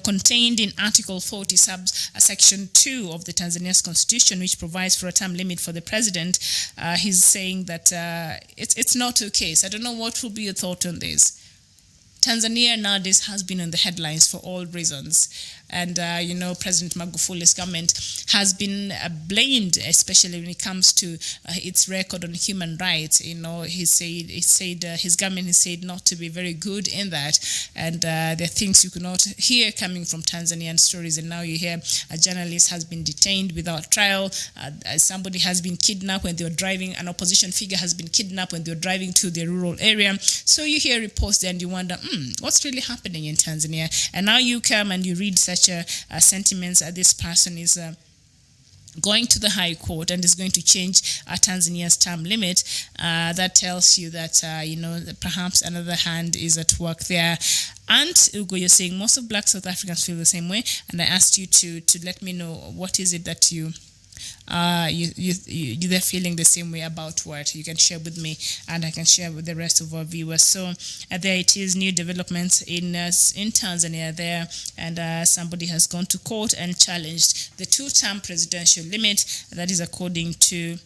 contained in Article 40, Section 2 of the Tanzania's constitution, which provides for a term limit for the president, he's saying that it's not okay. So I don't know what will be your thought on this. Tanzania nowadays has been in the headlines for all reasons. And, President Magufuli's government has been blamed, especially when it comes to its record on human rights. He said his government has said not to be very good in that. And there are things you could not hear coming from Tanzanian stories. And now you hear a journalist has been detained without trial. Somebody has been kidnapped when they were driving. An opposition figure has been kidnapped when they were driving to their rural area. So you hear reports there and you wonder, what's really happening in Tanzania? And now you come and you read such sentiments that this person is going to the High Court and is going to change Tanzania's term limit. That tells you that, perhaps another hand is at work there. And Ugo, you're saying most of Black South Africans feel the same way. And I asked you to let me know what is it that they're feeling the same way about what you can share with me, and I can share with the rest of our viewers. So there it is, new developments in Tanzania there, and somebody has gone to court and challenged the 2-term presidential limit. That is according to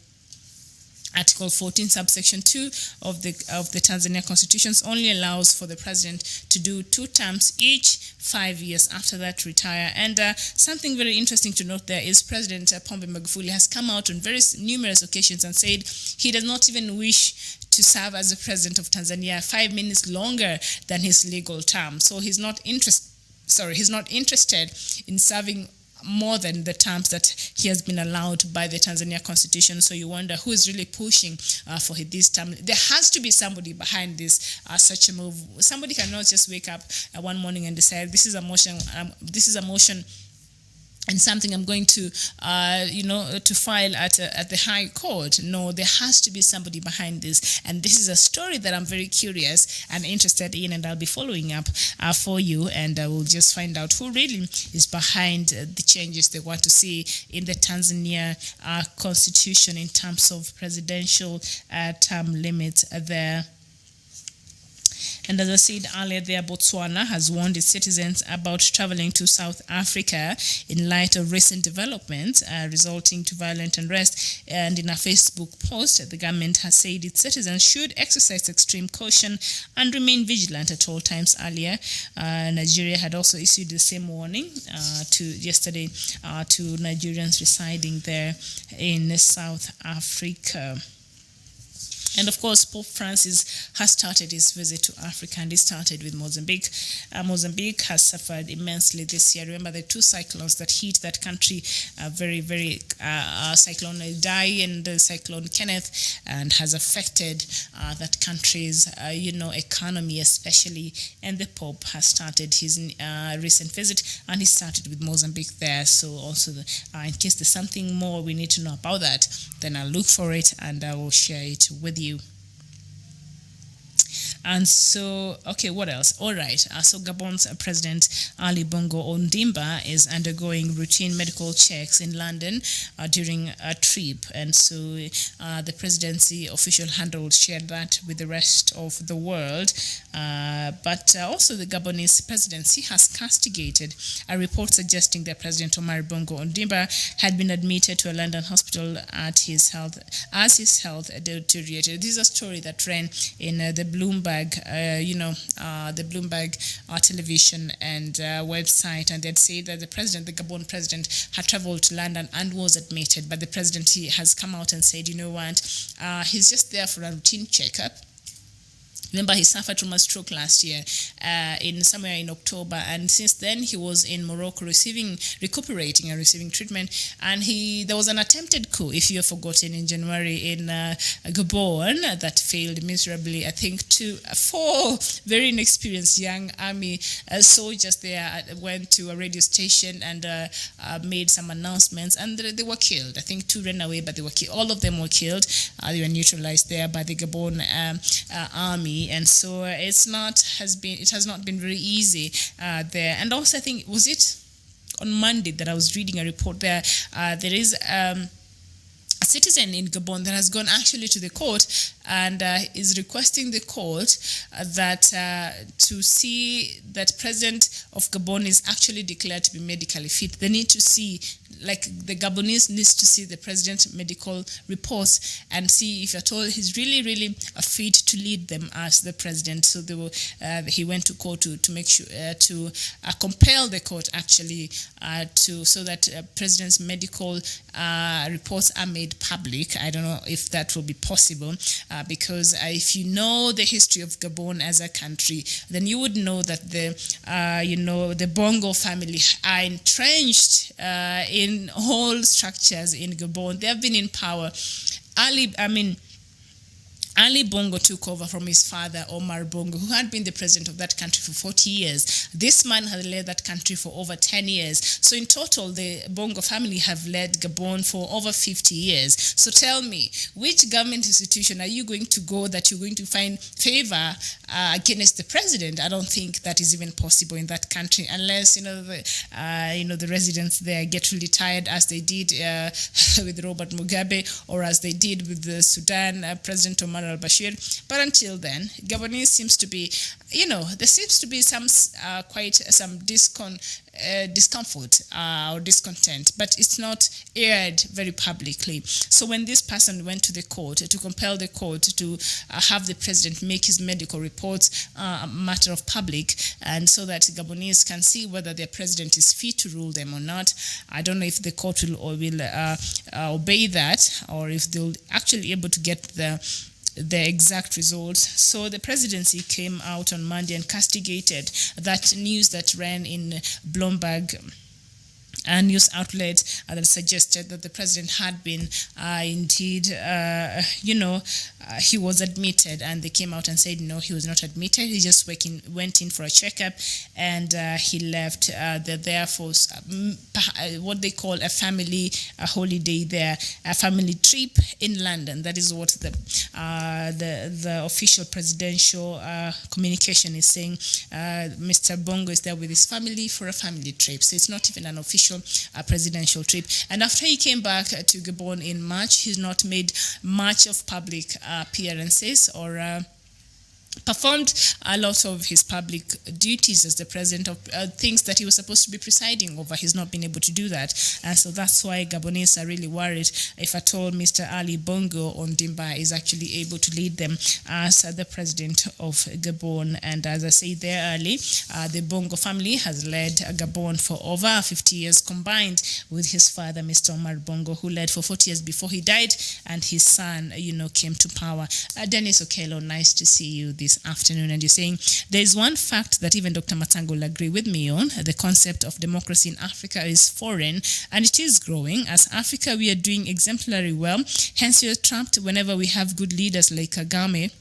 Article 14, subsection 2 of the Tanzania Constitution only allows for the president to do 2 terms each, 5 years after that retire. And something very interesting to note there is President Pombe Magufuli has come out on numerous occasions and said he does not even wish to serve as the president of Tanzania 5 minutes longer than his legal term. So he's not interested in serving more than the terms that he has been allowed by the Tanzania Constitution. So you wonder who is really pushing for this term. There has to be somebody behind this such a move. Somebody cannot just wake up one morning and decide this is a motion. And something I'm going to, to file at the High Court. No, there has to be somebody behind this. And this is a story that I'm very curious and interested in, and I'll be following up for you, and we'll just find out who really is behind the changes they want to see in the Tanzania constitution in terms of presidential term limits there. And as I said earlier there, Botswana has warned its citizens about traveling to South Africa in light of recent developments resulting to violent unrest. And in a Facebook post, the government has said its citizens should exercise extreme caution and remain vigilant at all times. Earlier, Nigeria had also issued the same warning yesterday to Nigerians residing there in South Africa. And of course, Pope Francis has started his visit to Africa, and he started with Mozambique. Mozambique has suffered immensely this year. Remember the two cyclones that hit that country, Cyclone Idai and Cyclone Kenneth, and has affected that country's, economy especially. And the Pope has started his recent visit, and he started with Mozambique there. So also, in case there's something more we need to know about that, then I'll look for it and I will share it with you. And so, okay, what else? All right. So Gabon's President Ali Bongo Ondimba is undergoing routine medical checks in London during a trip. And so the presidency official handle shared that with the rest of the world. But also the Gabonese presidency has castigated a report suggesting that President Omar Bongo Ondimba had been admitted to a London hospital as his health deteriorated. This is a story that ran in the Bloomberg, the Bloomberg television and website, and they'd say that the Gabon president, had traveled to London and was admitted, but the president has come out and said, you know what, he's just there for a routine checkup. Remember, he suffered from a stroke last year, somewhere in October, and since then he was in Morocco recuperating and receiving treatment. And there was an attempted coup, if you have forgotten, in January in Gabon that failed miserably. I think 4 very inexperienced young army soldiers there went to a radio station and made some announcements, and they were killed. I think 2 ran away, but they were killed. All of them were killed. They were neutralized there by the Gabon army. And so it has not been very easy there. And also, I think, was it on Monday that I was reading a report there? There is a citizen in Gabon that has gone actually to the court and is requesting the court that to see that President of Gabon is actually declared to be medically fit. They need to see, like the Gabonese needs to see the president's medical reports and see if at all he's really, really fit to lead them as the president. So he went to court to make sure to compel the court actually so that president's medical reports are made public. I don't know if that will be possible because if you know the history of Gabon as a country, then you would know that the Bongo family are entrenched in whole structures in Gabon. They have been in power. Ali Bongo took over from his father, Omar Bongo, who had been the president of that country for 40 years. This man had led that country for over 10 years. So in total, the Bongo family have led Gabon for over 50 years. So tell me, which government institution are you going to go that you're going to find favor against the president? I don't think that is even possible in that country unless, the residents there get really tired as they did with Robert Mugabe or as they did with the Sudan President Omar al-Bashir. But until then, Gabonese seems to be, there seems to be some discomfort or discontent, but it's not aired very publicly. So when this person went to the court to compel the court to have the president make his medical reports a matter of public, and so that Gabonese can see whether their president is fit to rule them or not, I don't know if the court will obey that or if they'll actually able to get the exact results. So the presidency came out on Monday and castigated that news that ran in Bloomberg a news outlet that suggested that the president had been indeed, he was admitted, and they came out and said no, he was not admitted. He just went in for a checkup, and he left there for what they call a family holiday there, a family trip in London. That is what the official presidential communication is saying. Mr. Bongo is there with his family for a family trip, so it's not even an official presidential trip. And after he came back to Gabon in March, he's not made much of public appearances or performed a lot of his public duties as the president of things that he was supposed to be presiding over. He's not been able to do that. And so that's why Gabonese are really worried if at all Mr. Ali Bongo Ondimba is actually able to lead them as the president of Gabon. And as I said there early, the Bongo family has led Gabon for over 50 years combined with his father, Mr. Omar Bongo, who led for 40 years before he died, and his son, came to power. Dennis Okello, nice to see you this afternoon. And you're saying there is one fact that even Dr. Matango will agree with me on. The concept of democracy in Africa is foreign, and it is growing. As Africa, we are doing exemplary well. Hence, you're trapped whenever we have good leaders like Kagame,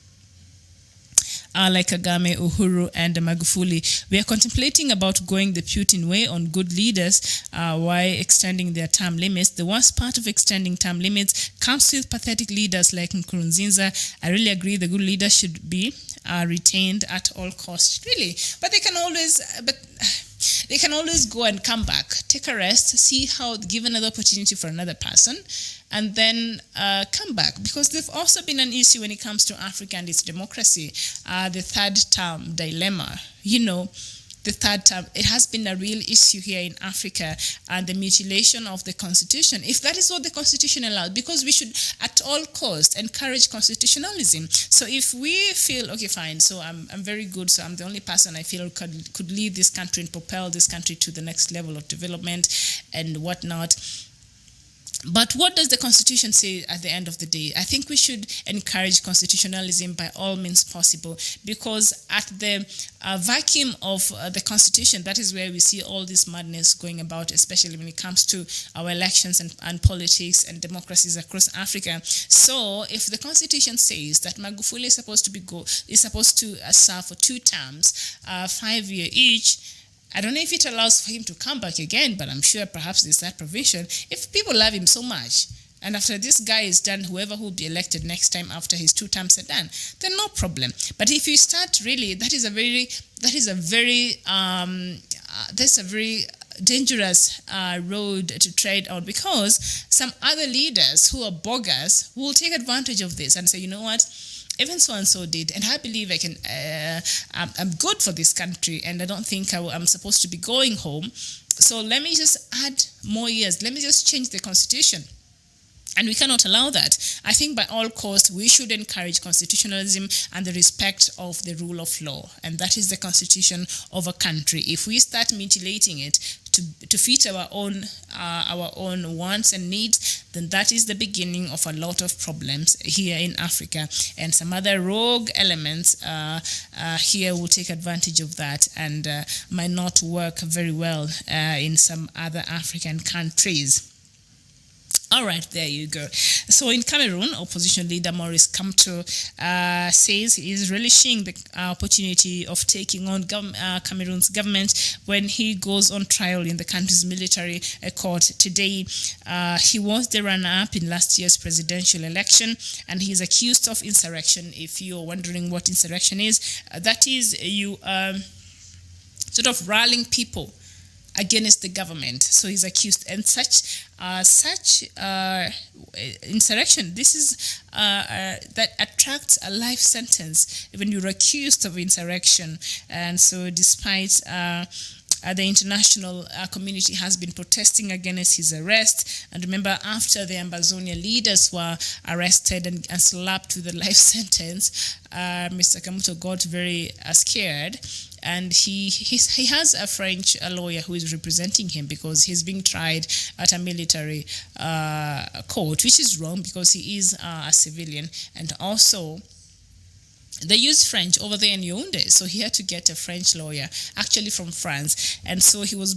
Uhuru, and Magufuli. We are contemplating about going the Putin way on good leaders while extending their term limits. The worst part of extending term limits comes with pathetic leaders like Nkurunziza. I really agree the good leaders should be retained at all costs. Really, but they can always go and come back, take a rest, see how, give another opportunity for another person, and then come back. Because there's also been an issue when it comes to Africa and its democracy, the third term dilemma. The third term, it has been a real issue here in Africa, and the mutilation of the Constitution. If that is what the Constitution allows, because we should at all costs encourage constitutionalism. So if we feel, okay, fine, so I'm very good, so I'm the only person I feel could lead this country and propel this country to the next level of development and whatnot. But what does the Constitution say at the end of the day? I think we should encourage constitutionalism by all means possible, because at the vacuum of the Constitution, that is where we see all this madness going about, especially when it comes to our elections and politics and democracies across Africa. So if the Constitution says that Magufuli is supposed to serve for 2 terms, 5 years each, I don't know if it allows for him to come back again, but I'm sure perhaps there's that provision. If people love him so much, and after this guy is done, whoever will be elected next time after his 2 terms are done, then no problem. But if you start really, that's a very dangerous road to tread on, because some other leaders who are bogus will take advantage of this and say, you know what? Even so-and-so did, and I believe I'm good for this country, and I don't think I'm supposed to be going home. So let me just add more years. Let me just change the Constitution. And we cannot allow that. I think by all costs, we should encourage constitutionalism and the respect of the rule of law. And that is the constitution of a country. If we start mutilating it to fit our own wants and needs, then that is the beginning of a lot of problems here in Africa. And some other rogue elements here will take advantage of that and might not work very well in some other African countries. All right, there you go. So in Cameroon, opposition leader Maurice Kamto says he is relishing the opportunity of taking on Cameroon's government when he goes on trial in the country's military court today. He was the runner-up in last year's presidential election, and he is accused of insurrection. If you're wondering what insurrection is, that is you sort of rallying people against the government. So he's accused, and such insurrection. This is that attracts a life sentence when you're accused of insurrection. And so, despite the international community has been protesting against his arrest. And remember, after the Ambazonia leaders were arrested and slapped with a life sentence, Mr. Kamuto got very scared. And he has a French lawyer who is representing him because he's being tried at a military court, which is wrong because he is a civilian. And also, they use French over there in Yaoundé, so he had to get a French lawyer, actually from France. And so he was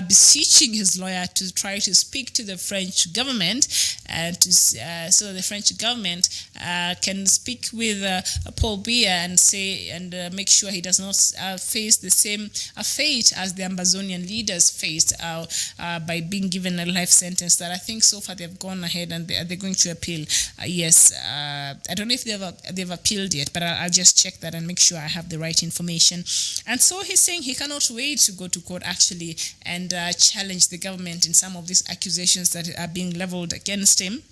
beseeching his lawyer to try to speak to the French government and so the French government can speak with Paul Biya and say and make sure he does not face the same fate as the Ambazonian leaders faced by being given a life sentence. That I think so far they've gone ahead and they're going to appeal. Yes, I don't know if they've appealed yet, but I'll just check that and make sure I have the right information. And so he's saying he cannot wait to go to court actually and challenge the government in some of these accusations that are being leveled against him.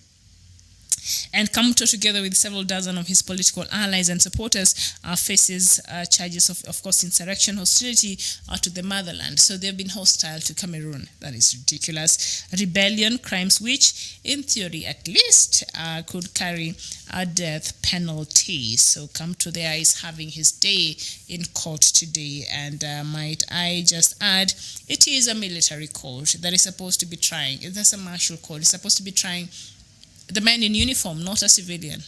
And Kamto, together with several dozen of his political allies and supporters, faces charges of course, insurrection, hostility to the motherland. So they've been hostile to Cameroon. That is ridiculous. Rebellion, crimes which, in theory at least, could carry a death penalty. So Kamto there is having his day in court today. And might I just add, it is a military court that is supposed to be trying. That's a martial court. It's supposed to be trying the man in uniform, not a civilian.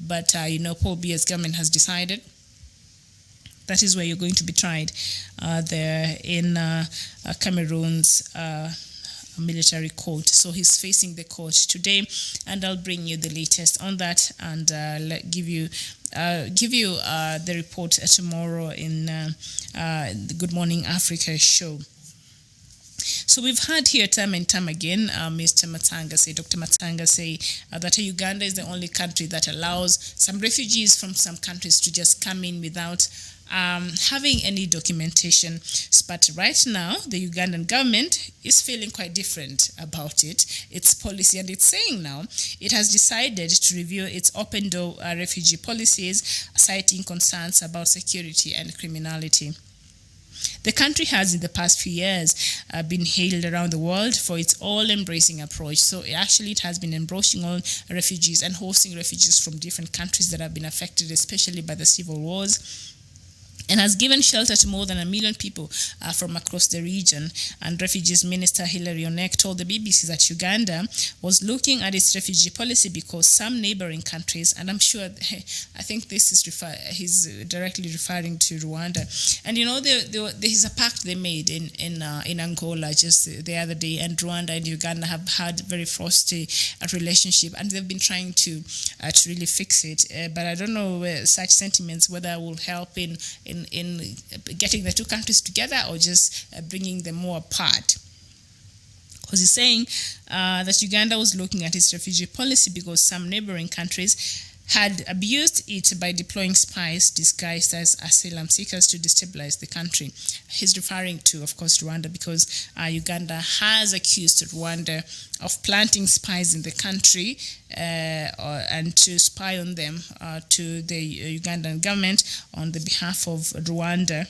But, Paul Biya's government has decided that is where you're going to be tried there in Cameroon's military court. So he's facing the court today, and I'll bring you the latest on that and give you the report tomorrow in the Good Morning Africa show. So we've heard here time and time again, Dr. Matanga say that Uganda is the only country that allows some refugees from some countries to just come in without having any documentation. But right now, the Ugandan government is feeling quite different about its policy, and it's saying now it has decided to review its open door refugee policies, citing concerns about security and criminality. The country has, in the past few years, been hailed around the world for its all-embracing approach. So it has been embracing all refugees and hosting refugees from different countries that have been affected, especially by the civil wars, and has given shelter to more than 1 million people from across the region. And Refugees Minister Hilary Onek told the BBC that Uganda was looking at its refugee policy because some neighboring countries, and I'm sure, I think this is he's directly referring to Rwanda. And there is a pact they made in Angola just the other day, and Rwanda and Uganda have had very frosty relationship, and they've been trying to really fix it. But I don't know such sentiments whether it will help in getting the two countries together or just bringing them more apart. Because he's saying that Uganda was looking at its refugee policy because some neighboring countries had abused it by deploying spies disguised as asylum seekers to destabilize the country. He's referring to, of course, Rwanda, because Uganda has accused Rwanda of planting spies in the country and to spy on them to the Ugandan government on the behalf of Rwanda,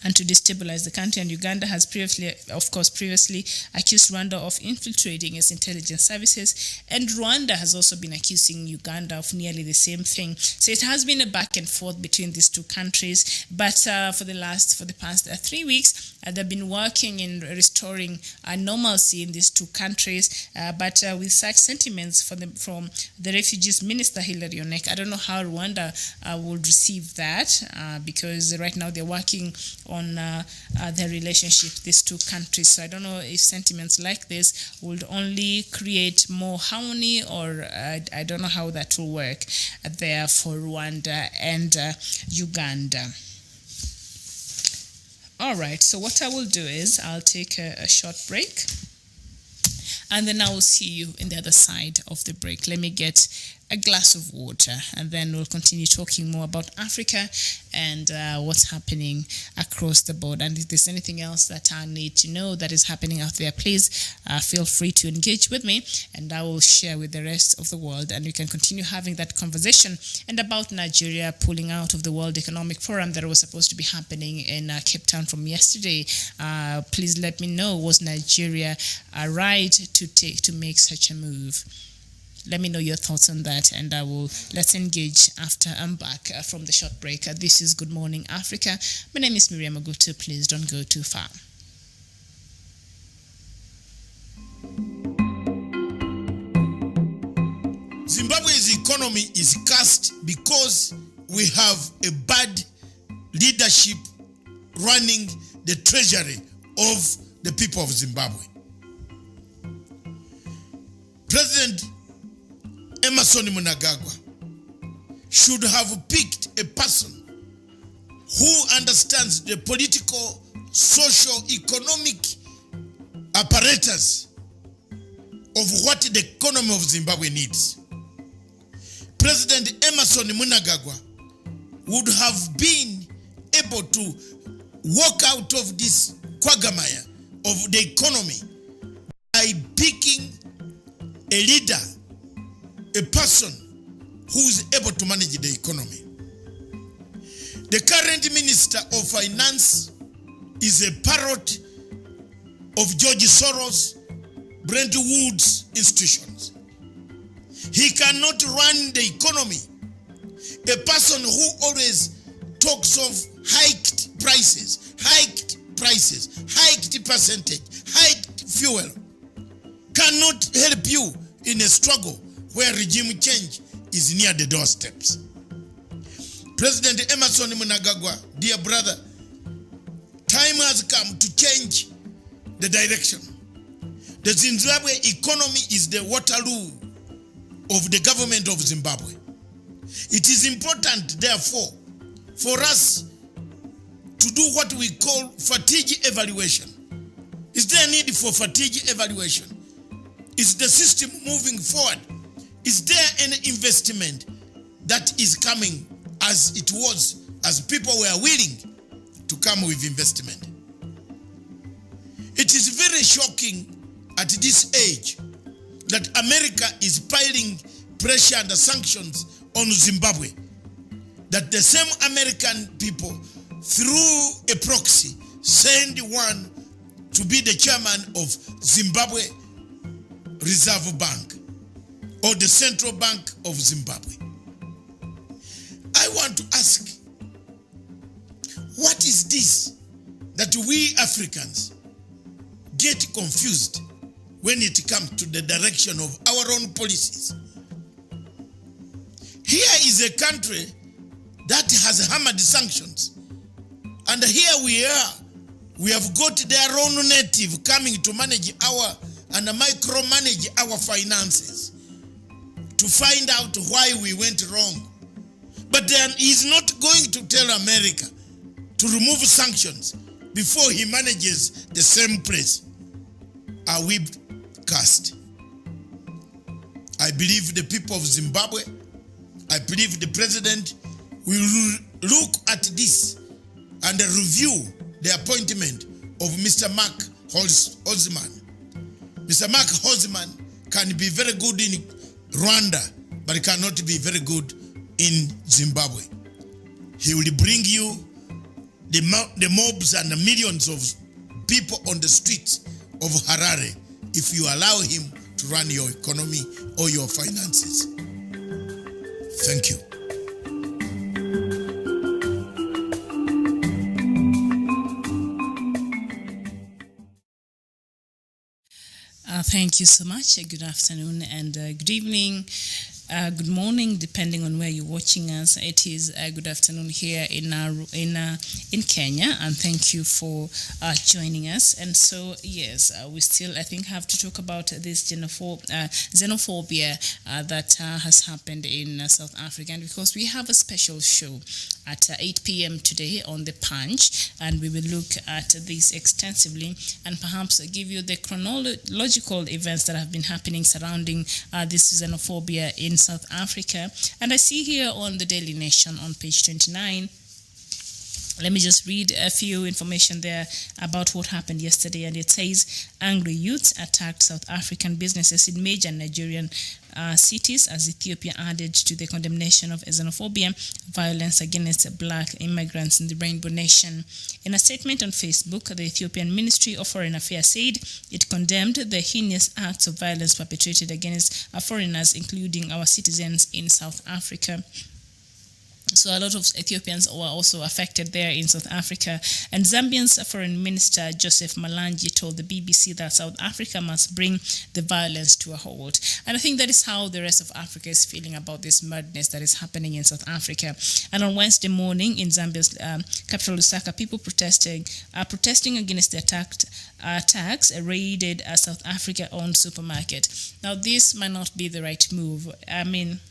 and to destabilize the country. And Uganda has previously accused Rwanda of infiltrating its intelligence services, and Rwanda has also been accusing Uganda of nearly the same thing. So it has been a back and forth between these two countries, but for the past 3 weeks, they've been working in restoring normalcy in these two countries, but with such sentiments from the Refugees Minister Hilary Onek. I don't know how Rwanda would receive that because right now they're working on their relationship, these two countries. So I don't know if sentiments like this would only create more harmony, or I don't know how that will work there for Rwanda and Uganda. All right, so what I will do is I'll take a short break, and then I will see you in the other side of the break. Let me get a glass of water, and then we'll continue talking more about Africa and what's happening across the board. And if there's anything else that I need to know that is happening out there, please feel free to engage with me, and I will share with the rest of the world, and we can continue having that conversation. And about Nigeria pulling out of the World Economic Forum that was supposed to be happening in Cape Town from yesterday, please let me know, was Nigeria right to make such a move? Let me know your thoughts on that, and let's engage after I'm back from the short break. This is Good Morning Africa. My name is Miriam Agutu. Please don't go too far. Zimbabwe's economy is cursed because we have a bad leadership running the treasury of the people of Zimbabwe. President Emerson Mnangagwa should have picked a person who understands the political, social, economic apparatus of what the economy of Zimbabwe needs. President Emerson Mnangagwa would have been able to walk out of this quagmire of the economy by picking a leader a person who is able to manage the economy. The current Minister of Finance is a parrot of George Soros, Brentwood's institutions. He cannot run the economy. A person who always talks of hiked prices, hiked percentage, hiked fuel, cannot help you in a struggle where regime change is near the doorsteps. President Emerson Mnangagwa, dear brother, time has come to change the direction. The Zimbabwe economy is the Waterloo of the government of Zimbabwe. It is important, therefore, for us to do what we call fatigue evaluation. Is there a need for fatigue evaluation? Is the system moving forward? Is there an investment that is coming as it was, as people were willing to come with investment? It is very shocking at this age that America is piling pressure and sanctions on Zimbabwe, that the same American people, through a proxy, send one to be the chairman of Zimbabwe Reserve Bank, or the Central Bank of Zimbabwe. I want to ask, what is this that we Africans get confused when it comes to the direction of our own policies? Here is a country that has hammered sanctions, and here we are. We have got their own native coming to manage our and micromanage our finances to find out why we went wrong. But then he's not going to tell America to remove sanctions before he manages the same place. Are we cursed? I believe the people of Zimbabwe, I believe the president will look at this and review the appointment of Mr. Mark Holzman. Mr. Mark Holzman can be very good in Rwanda, but he cannot be very good in Zimbabwe. He will bring you the mobs and the millions of people on the streets of Harare if you allow him to run your economy or your finances. Thank you. Thank you so much. Good afternoon and good evening. Good morning, depending on where you're watching us. It is good afternoon here in Kenya, and thank you for joining us. And so, yes, we still, I think, have to talk about this xenophobia that has happened in South Africa, and because we have a special show at 8 p.m. today on The Punch, and we will look at this extensively and perhaps give you the chronological events that have been happening surrounding this xenophobia in South Africa. And I see here on the Daily Nation on page 29, let me just read a few information there about what happened yesterday. And it says, angry youths attacked South African businesses in major Nigerian cities as Ethiopia added to the condemnation of xenophobia, violence against black immigrants in the Rainbow Nation. In a statement on Facebook, the Ethiopian Ministry of Foreign Affairs said it condemned the heinous acts of violence perpetrated against foreigners, including our citizens in South Africa. So a lot of Ethiopians were also affected there in South Africa. And Zambian's Foreign Minister Joseph Malangi told the BBC that South Africa must bring the violence to a halt. And I think that is how the rest of Africa is feeling about this madness that is happening in South Africa. And on Wednesday morning in Zambia's capital Lusaka, people protesting against the attacks raided a South Africa-owned supermarket. Now, this might not be the right move. I mean,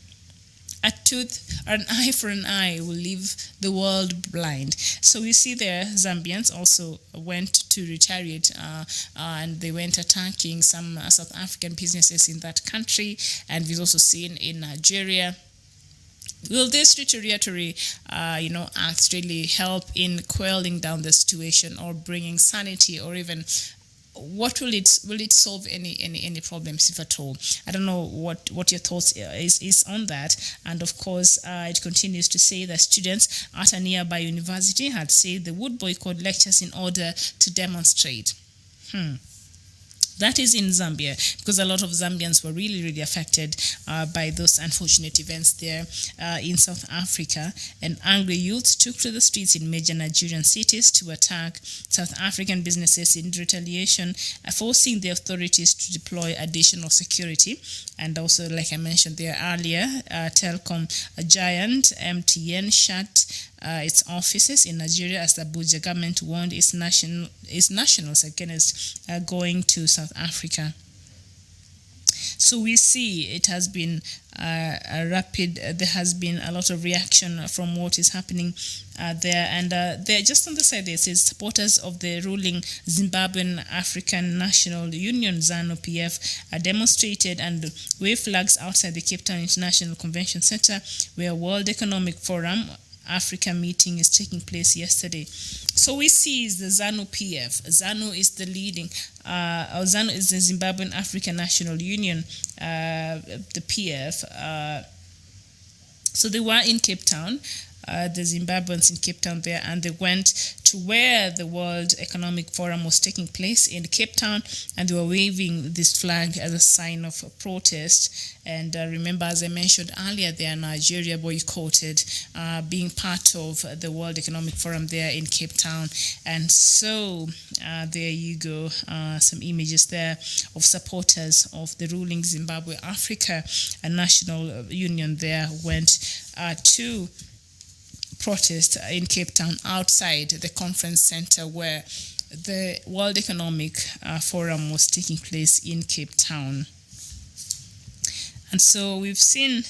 a tooth or an eye for an eye will leave the world blind. So we see there Zambians also went to retaliate and they went attacking some South African businesses in that country, and we've also seen in Nigeria. Will this retaliatory acts really help in quelling down the situation or bringing sanity or even what will it solve any problems, if at all? I don't know what your thoughts is on that. And of course, it continues to say that students at a nearby university had said they would boycott lectures in order to demonstrate. That is in Zambia, because a lot of Zambians were really affected by those unfortunate events there in South Africa. And angry youths took to the streets in major Nigerian cities to attack South African businesses in retaliation, forcing the authorities to deploy additional security. And also, like I mentioned there earlier, telecom giant MTN shut its offices in Nigeria as the Abuja government warned its nationals against going to South Africa. So we see it has been a rapid, there has been a lot of reaction from what is happening there. And there, just on the side, there says supporters of the ruling Zimbabwean African National Union, ZANU-PF, demonstrated and waved flags outside the Cape Town International Convention Center, where World Economic Forum Africa meeting is taking place yesterday. So we see is the ZANU-PF. ZANU is the leading, ZANU is the Zimbabwean African National Union, the PF. So they were in Cape Town, the Zimbabweans in Cape Town there, and they went to where the World Economic Forum was taking place in Cape Town, and they were waving this flag as a sign of protest. And remember, as I mentioned earlier, there Nigeria boycotted being part of the World Economic Forum there in Cape Town. And so there you go, some images there of supporters of the ruling Zimbabwe Africa National Union there went to protest in Cape Town outside the conference center where the World Economic Forum was taking place in Cape Town. And so we've seen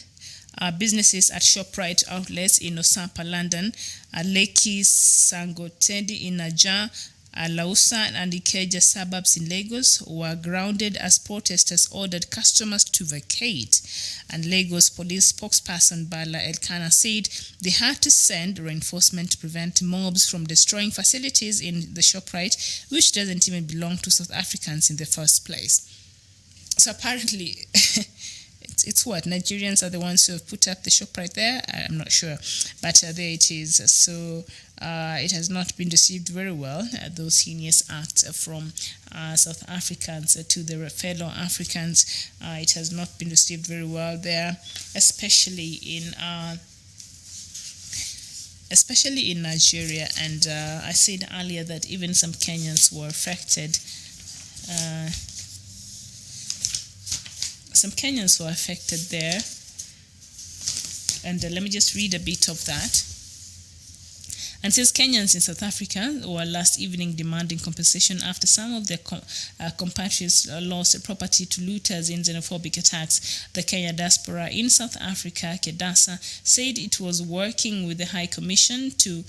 businesses at ShopRite outlets in Osapa, London, Lekki, Sangotendi in Naija, Lausa and Ikeja suburbs in Lagos were grounded as protesters ordered customers to vacate. And Lagos police spokesperson Bala Elkanah said they had to send reinforcement to prevent mobs from destroying facilities in the ShopRite, which doesn't even belong to South Africans in the first place. So apparently, it's what? Nigerians are the ones who have put up the ShopRite there? I'm not sure. But there it is. So it has not been received very well, those heinous acts from South Africans to their fellow Africans. It has not been received very well there, especially in Nigeria. And I said earlier that even some Kenyans were affected. Some Kenyans were affected there. And let me just read a bit of that. And says Kenyans in South Africa were last evening demanding compensation after some of their compatriots lost property to looters in xenophobic attacks. The Kenya diaspora in South Africa, KEDASA, said it was working with the High Commission to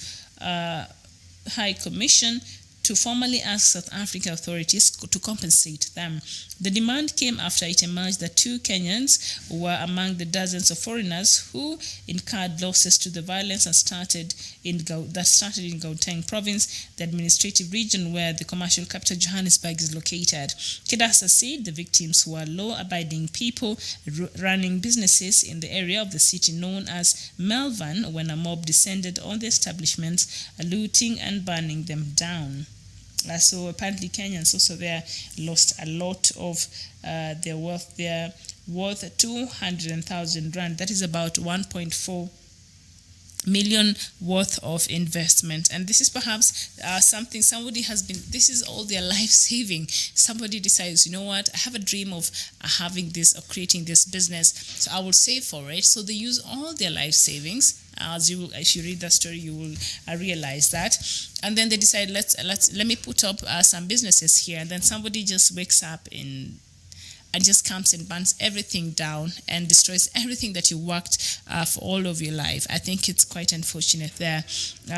formally ask South African authorities to compensate them. The demand came after it emerged that 2 Kenyans were among the dozens of foreigners who incurred losses to the violence that started in Gauteng province, the administrative region where the commercial capital Johannesburg is located. KEDASA said the victims were law-abiding people running businesses in the area of the city known as Melvan when a mob descended on the establishments, looting and burning them down. So apparently Kenyans also there lost a lot of their wealth there, worth 200,000 rand. That is about 1.4 million worth of investment. And this is perhaps something somebody has been, this is all their life saving. Somebody decides, you know what, I have a dream of having this, of creating this business, so I will save for it. So they use all their life savings. As you, if you read the story, you will realize that. And then they decide, let me put up some businesses here. And then somebody just wakes up and just comes and burns everything down and destroys everything that you worked for all of your life. I think it's quite unfortunate there.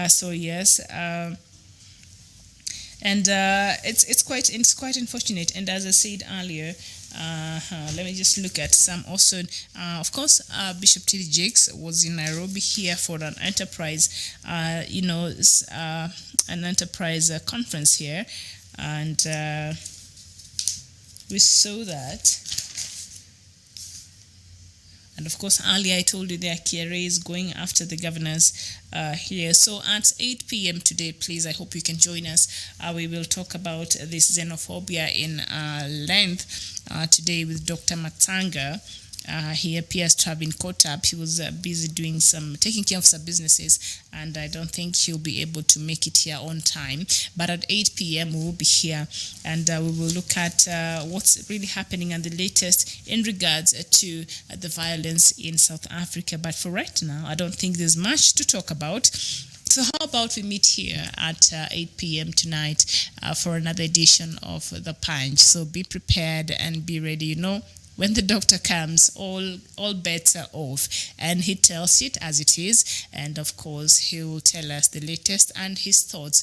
So yes, and it's quite unfortunate. And as I said earlier, let me just look at some also. Of course, Bishop T.D. Jakes was in Nairobi here for an enterprise, an enterprise conference here, and we saw that. And of course, earlier I told you there are KRAs going after the governors here. So at 8 p.m. today, please, I hope you can join us. We will talk about this xenophobia in length today with Dr. Matanga. He appears to have been caught up. He was busy taking care of some businesses, and I don't think he'll be able to make it here on time. But at 8 p.m. we will be here, and we will look at what's really happening and the latest in regards to the violence in South Africa. But for right now, I don't think there's much to talk about. So how about we meet here at 8 p.m. tonight for another edition of The Punch. So be prepared and be ready. When the doctor comes, all bets are off, and he tells it as it is, and of course he will tell us the latest and his thoughts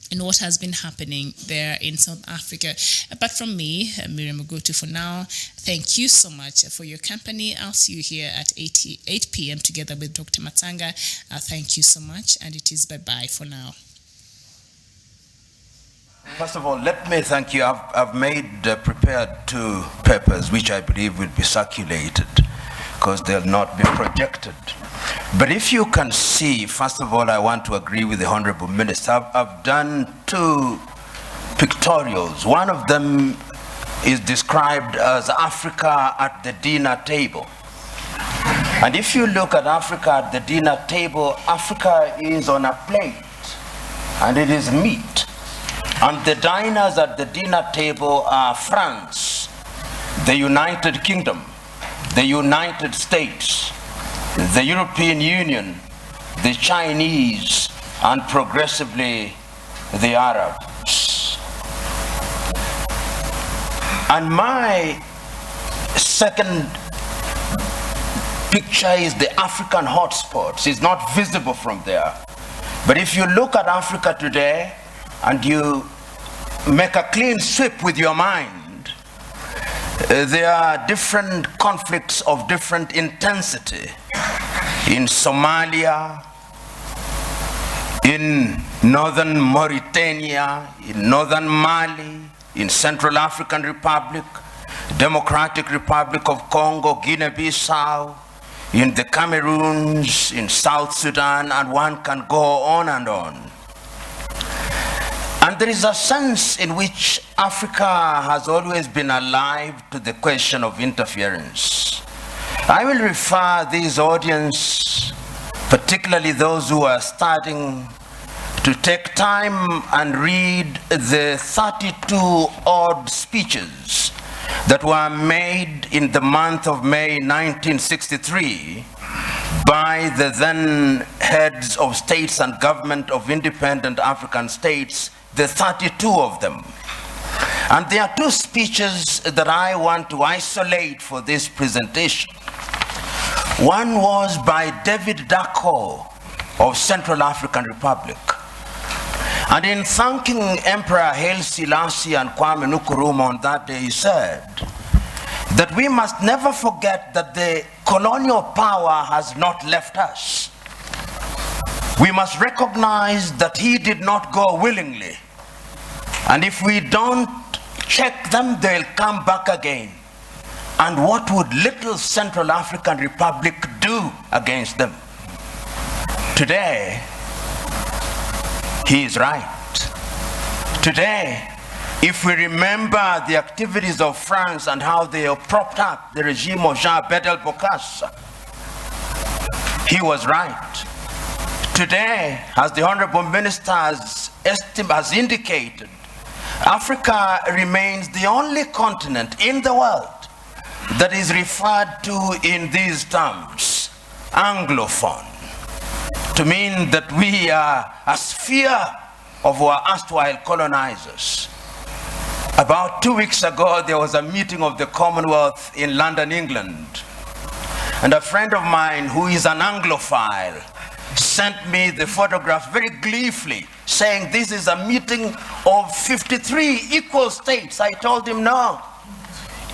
and what has been happening there in South Africa. But from me, Miriam Ogutu, for now, thank you so much for your company. I'll see you here at 8 p.m. together with Dr. Matanga. Thank you so much, and it is bye-bye for now. First of all, let me thank you. I've prepared 2 papers which I believe will be circulated because they'll not be projected. But if you can see, first of all, I want to agree with the Honorable Minister. I've done 2 pictorials. One of them is described as Africa at the dinner table. And if you look at Africa at the dinner table, Africa is on a plate and it is meat. And the diners at the dinner table are France, the United Kingdom, the United States, the European Union, the Chinese, and progressively the Arabs. And my second picture is the African hotspots. It's not visible from there. But if you look at Africa today, and you make a clean sweep with your mind, there are different conflicts of different intensity in Somalia, in northern Mauritania, in northern Mali, in Central African Republic, Democratic Republic of Congo, Guinea-Bissau, in the Cameroons, in South Sudan, and one can go on and on. And there is a sense in which Africa has always been alive to the question of interference. I will refer this audience, particularly those who are starting, to take time and read the 32 odd speeches that were made in the month of May 1963 by the then heads of states and government of independent African states, the 32 of them. And there are 2 speeches that I want to isolate for this presentation. One was by David Dacko of Central African Republic. And in thanking Emperor Haile Selassie and Kwame Nkrumah on that day, he said that we must never forget that the colonial power has not left us. We must recognize that he did not go willingly. And if we don't check them, they'll come back again. And what would little Central African Republic do against them? Today, he is right. Today, if we remember the activities of France and how they have propped up the regime of Jean Bedel Bokassa, he was right. Today, as the Honorable Minister has indicated, Africa remains the only continent in the world that is referred to in these terms, Anglophone, to mean that we are a sphere of our erstwhile colonizers. About 2 weeks ago, there was a meeting of the Commonwealth in London, England, and a friend of mine who is an Anglophile sent me the photograph very gleefully, saying this is a meeting of 53 equal states. I told him, no.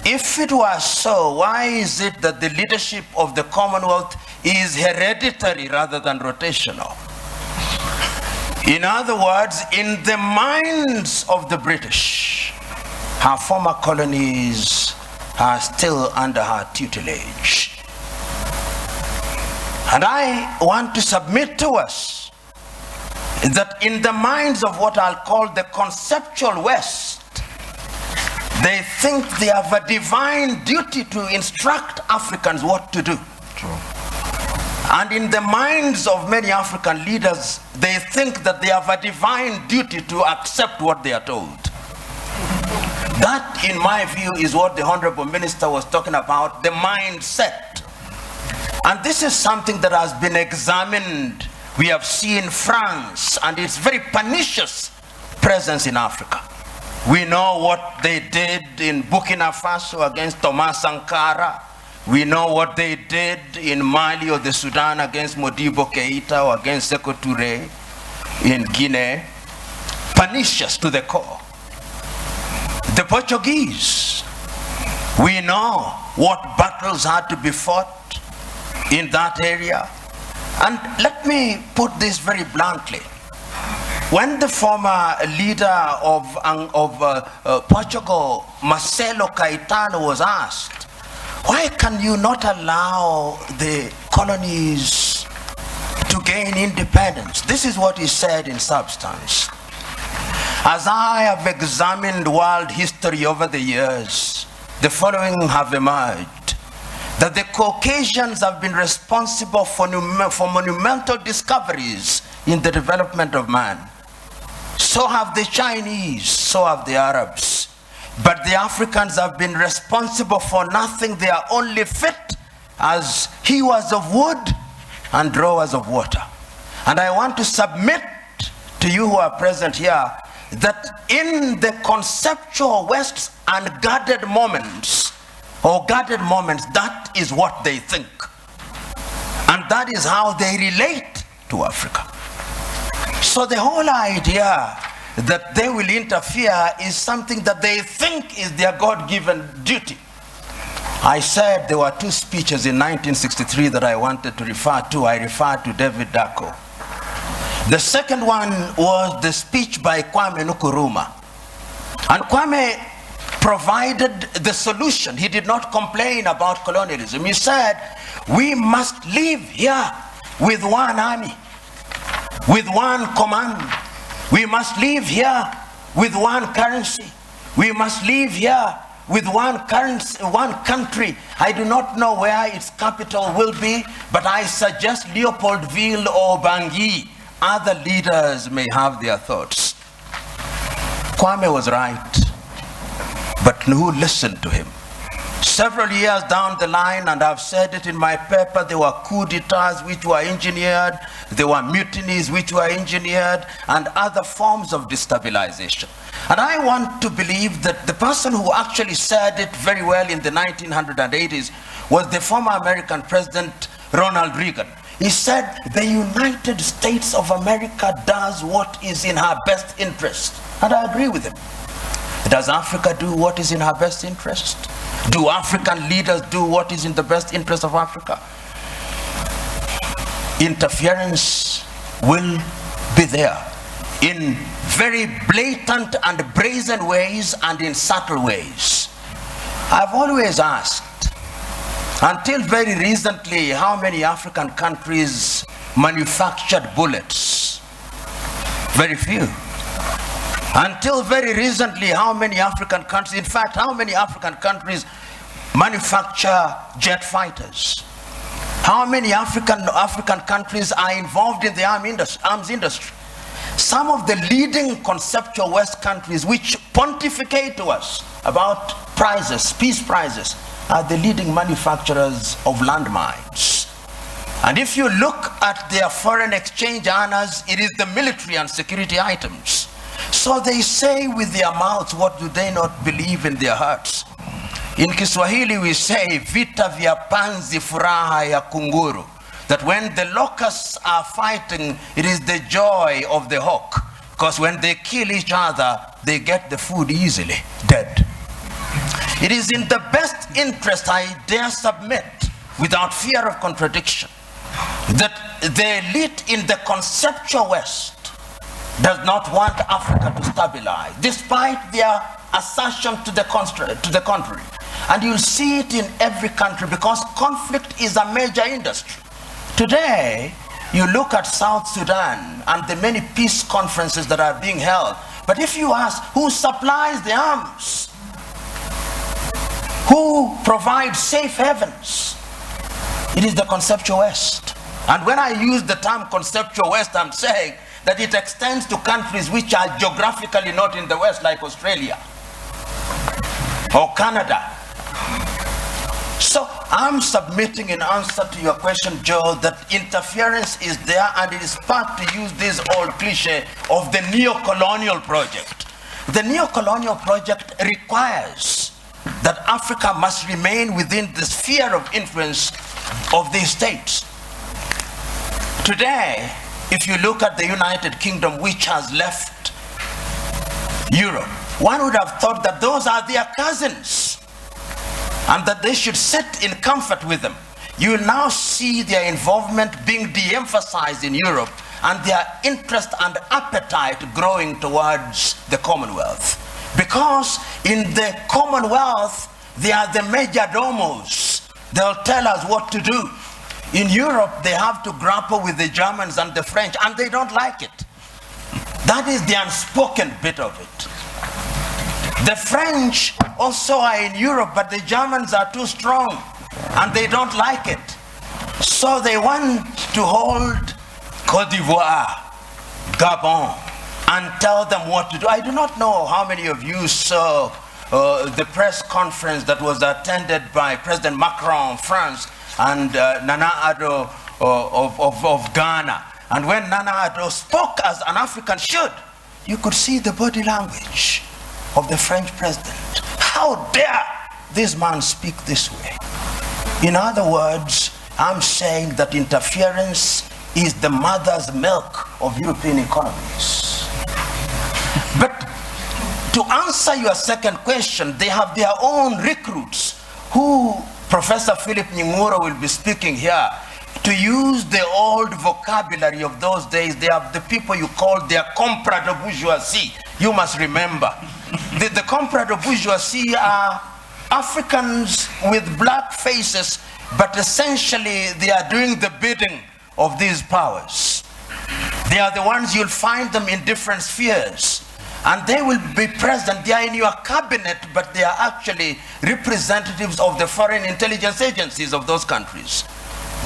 If it was so, why is it that the leadership of the Commonwealth is hereditary rather than rotational? In other words, in the minds of the British, her former colonies are still under her tutelage. And I want to submit to us that in the minds of what I'll call the conceptual West, they think they have a divine duty to instruct Africans what to do. True. And in the minds of many African leaders, they think that they have a divine duty to accept what they are told. That, in my view, is what the Honorable Minister was talking about, the mindset. And this is something that has been examined. We have seen France and its very pernicious presence in Africa. We know what they did in Burkina Faso against Thomas Sankara. We know what they did in Mali or the Sudan against Modibo Keita or against Sekou Touré in Guinea. Pernicious to the core. The Portuguese, we know what battles had to be fought in that area. And let me put this very bluntly. When the former leader of Portugal, Marcelo Caetano, was asked, why can you not allow the colonies to gain independence? This is what he said in substance. As I have examined world history over the years, the following have emerged. That the Caucasians have been responsible for monumental discoveries in the development of man. So have the Chinese, so have the Arabs. But the Africans have been responsible for nothing. They are only fit as hewers of wood and drawers of water. And I want to submit to you who are present here that in the conceptual West's unguarded moments, or guarded moments, that is what they think. And that is how they relate to Africa. So the whole idea that they will interfere is something that they think is their God-given duty. I said there were two speeches in 1963 that I wanted to refer to. I referred to David Dako. The second one was the speech by Kwame Nkrumah. And Kwame provided the solution. He did not complain about colonialism. He said, we must live here with one army, with one command. We must live here with one currency. We must live here with one currency, one country. I do not know where its capital will be, but I suggest Leopoldville or Bangui. Other leaders may have their thoughts. Kwame was right, but who listened to him? Several years down the line, and I've said it in my paper, there were coup d'etats which were engineered, there were mutinies which were engineered, and other forms of destabilization. And I want to believe that the person who actually said it very well in the 1980s was the former American President Ronald Reagan. He said, the United States of America does what is in her best interest. And I agree with him. Does Africa do what is in her best interest? Do African leaders do what is in the best interest of Africa? Interference will be there in very blatant and brazen ways and in subtle ways. I've always asked, until very recently, how many African countries manufactured bullets? Very few. Until very recently, how many African countries, in fact, how many African countries manufacture jet fighters? How many African countries are involved in the arms industry? Some of the leading conceptual West countries which pontificate to us about prizes, peace prizes, are the leading manufacturers of landmines. And if you look at their foreign exchange earners, it is the military and security items. So they say with their mouths, what do they not believe in their hearts? In Kiswahili we say, vita vya panzi furaha ya kunguru. That when the locusts are fighting, it is the joy of the hawk. Because when they kill each other, they get the food easily, dead. It is in the best interest, I dare submit, without fear of contradiction, that the elite in the conceptual West does not want Africa to stabilize, despite their assertion to the contrary. And you'll see it in every country because conflict is a major industry. Today, you look at South Sudan and the many peace conferences that are being held, but if you ask who supplies the arms, who provides safe havens, it is the conceptual West. And when I use the term conceptual West, I'm saying that it extends to countries which are geographically not in the West, like Australia or Canada. So I'm submitting in answer to your question, Joe, that interference is there, and it is part, to use this old cliche, of the neo-colonial project. The neo-colonial project requires that Africa must remain within the sphere of influence of these states. Today, if you look at the United Kingdom, which has left Europe, one would have thought that those are their cousins and that they should sit in comfort with them. You will now see their involvement being de-emphasized in Europe and their interest and appetite growing towards the Commonwealth. Because in the Commonwealth, they are the major domos. They'll tell us what to do. In Europe, they have to grapple with the Germans and the French, and they don't like it. That is the unspoken bit of it. The French also are in Europe, but the Germans are too strong, and they don't like it. So they want to hold Côte d'Ivoire, Gabon, and tell them what to do. I do not know how many of you saw the press conference that was attended by President Macron of France and Nana Addo of Ghana. And when Nana Addo spoke as an African should, you could see the body language of the French president. How dare this man speak this way? In other words, I'm saying that interference is the mother's milk of European economies. But to answer your second question, they have their own recruits who Professor Philip Nying'ura will be speaking here. To use the old vocabulary of those days, they have the people you call their compras de bourgeoisie. You must remember. The compras de bourgeoisie are Africans with black faces, but essentially they are doing the bidding of these powers. They are the ones you'll find them in different spheres. And they will be present. They are in your cabinet, but they are actually representatives of the foreign intelligence agencies of those countries.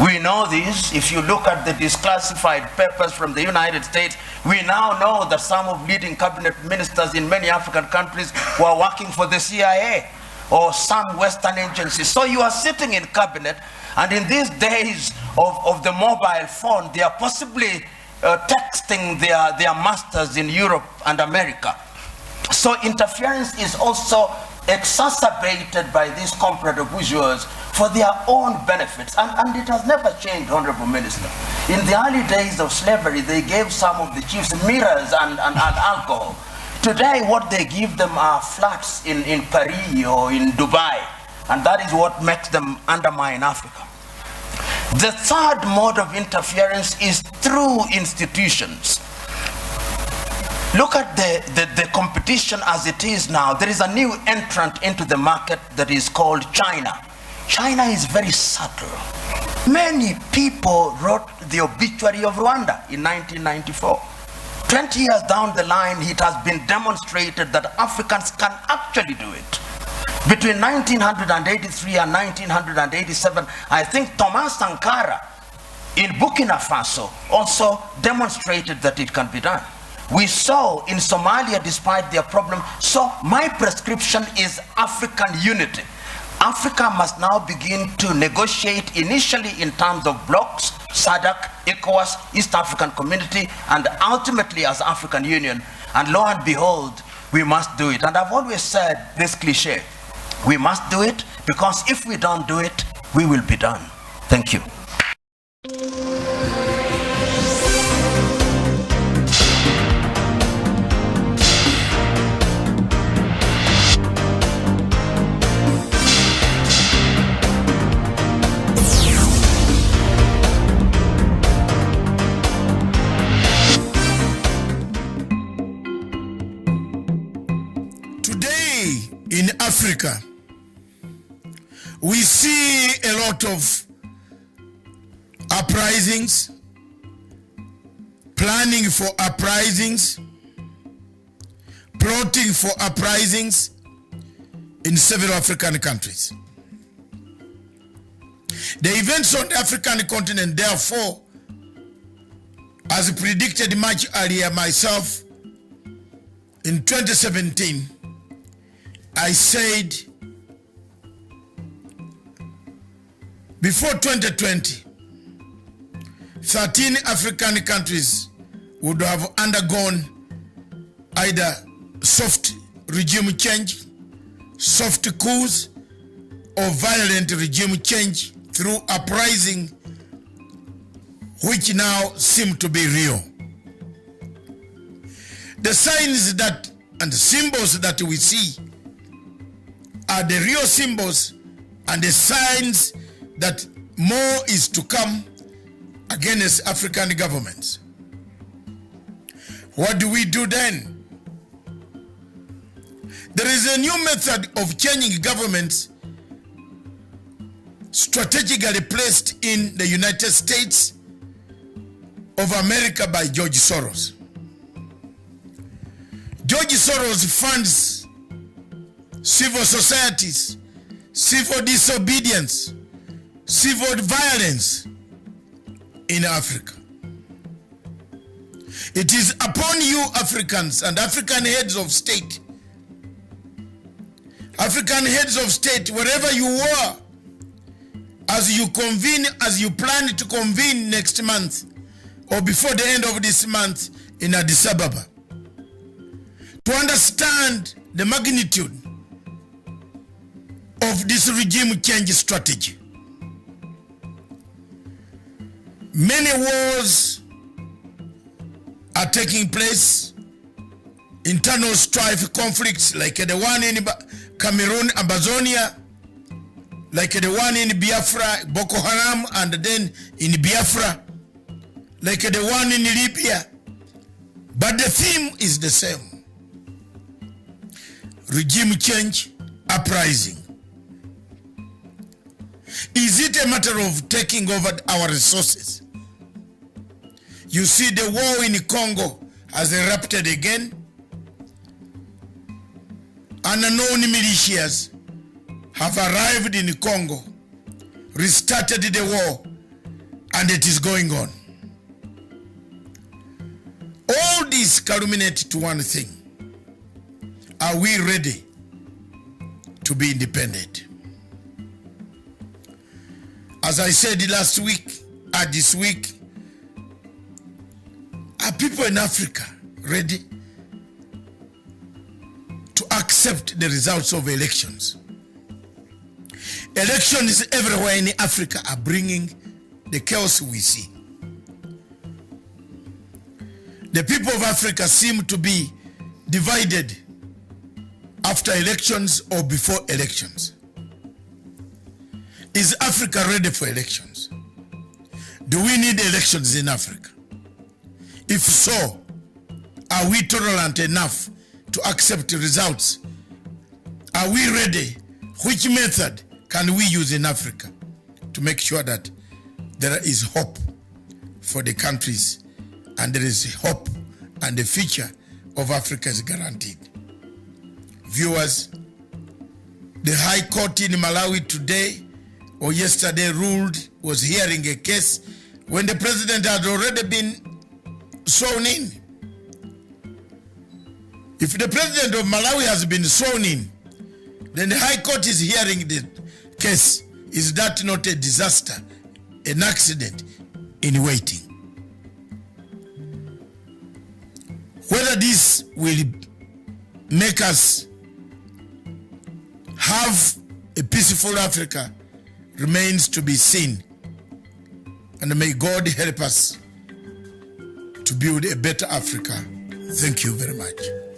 We know this. If you look at the declassified papers from the United States, we now know that some of leading cabinet ministers in many African countries were working for the CIA or some Western agencies. So you are sitting in cabinet, and in these days of the mobile phone, they are possibly texting their masters in Europe and America. So interference is also exacerbated by these compras de bourgeois for their own benefits. And it has never changed, Honorable Minister. In the early days of slavery, they gave some of the chiefs mirrors and alcohol. Today, what they give them are flats in Paris or in Dubai. And that is what makes them undermine Africa. The third mode of interference is through institutions. Look at the competition as it is now. There is a new entrant into the market that is called China. China is very subtle. Many people wrote the obituary of Rwanda in 1994. 20 years down the line, it has been demonstrated that Africans can actually do it. Between 1983 and 1987, I think Thomas Sankara in Burkina Faso also demonstrated that it can be done. We saw in Somalia, despite their problem. So my prescription is African unity. Africa must now begin to negotiate initially in terms of blocks, SADC, ECOWAS, East African Community, and ultimately as African Union. And lo and behold, we must do it. And I've always said this cliche, we must do it, because if we don't do it, we will be done. Thank you. Today, Africa, we see a lot of uprisings, planning for uprisings, plotting for uprisings in several African countries. The events on the African continent, therefore, as predicted much earlier myself, in 2017, I said, before 2020, 13 African countries would have undergone either soft regime change, soft coups, or violent regime change through uprising, which now seem to be real. The signs that and the symbols that we see are the real symbols and the signs that more is to come against African governments. What do we do then? There is a new method of changing governments strategically placed in the United States of America by George Soros. George Soros funds civil societies, civil disobedience, civil violence in Africa. It is upon you Africans and African heads of state, wherever you are, as you convene, as you plan to convene next month or before the end of this month in Addis Ababa, to understand the magnitude of this regime change strategy. Many wars are taking place, internal strife conflicts like the one in Cameroon, Amazonia, like the one in Biafra, Boko Haram, and then in Biafra, like the one in Libya. But the theme is the same. Regime change, uprising. Is it a matter of taking over our resources? You see, the war in Congo has erupted again. Unknown militias have arrived in Congo, restarted the war, and it is going on. All these culminate to one thing. Are we ready to be independent? As I said last week, this week, are people in Africa ready to accept the results of elections? Elections everywhere in Africa are bringing the chaos we see. The people of Africa seem to be divided after elections or before elections. Is Africa ready for elections? Do we need elections in Africa? If so, are we tolerant enough to accept the results? Are we ready? Which method can we use in Africa to make sure that there is hope for the countries and there is hope and the future of Africa is guaranteed? Viewers, the High Court in Malawi today or yesterday was hearing a case when the president had already been sworn in. If the president of Malawi has been sworn in, then the High Court is hearing the case. Is that not a disaster, an accident in waiting? Whether this will make us have a peaceful Africa remains to be seen. And may God help us to build a better Africa. Thank you very much.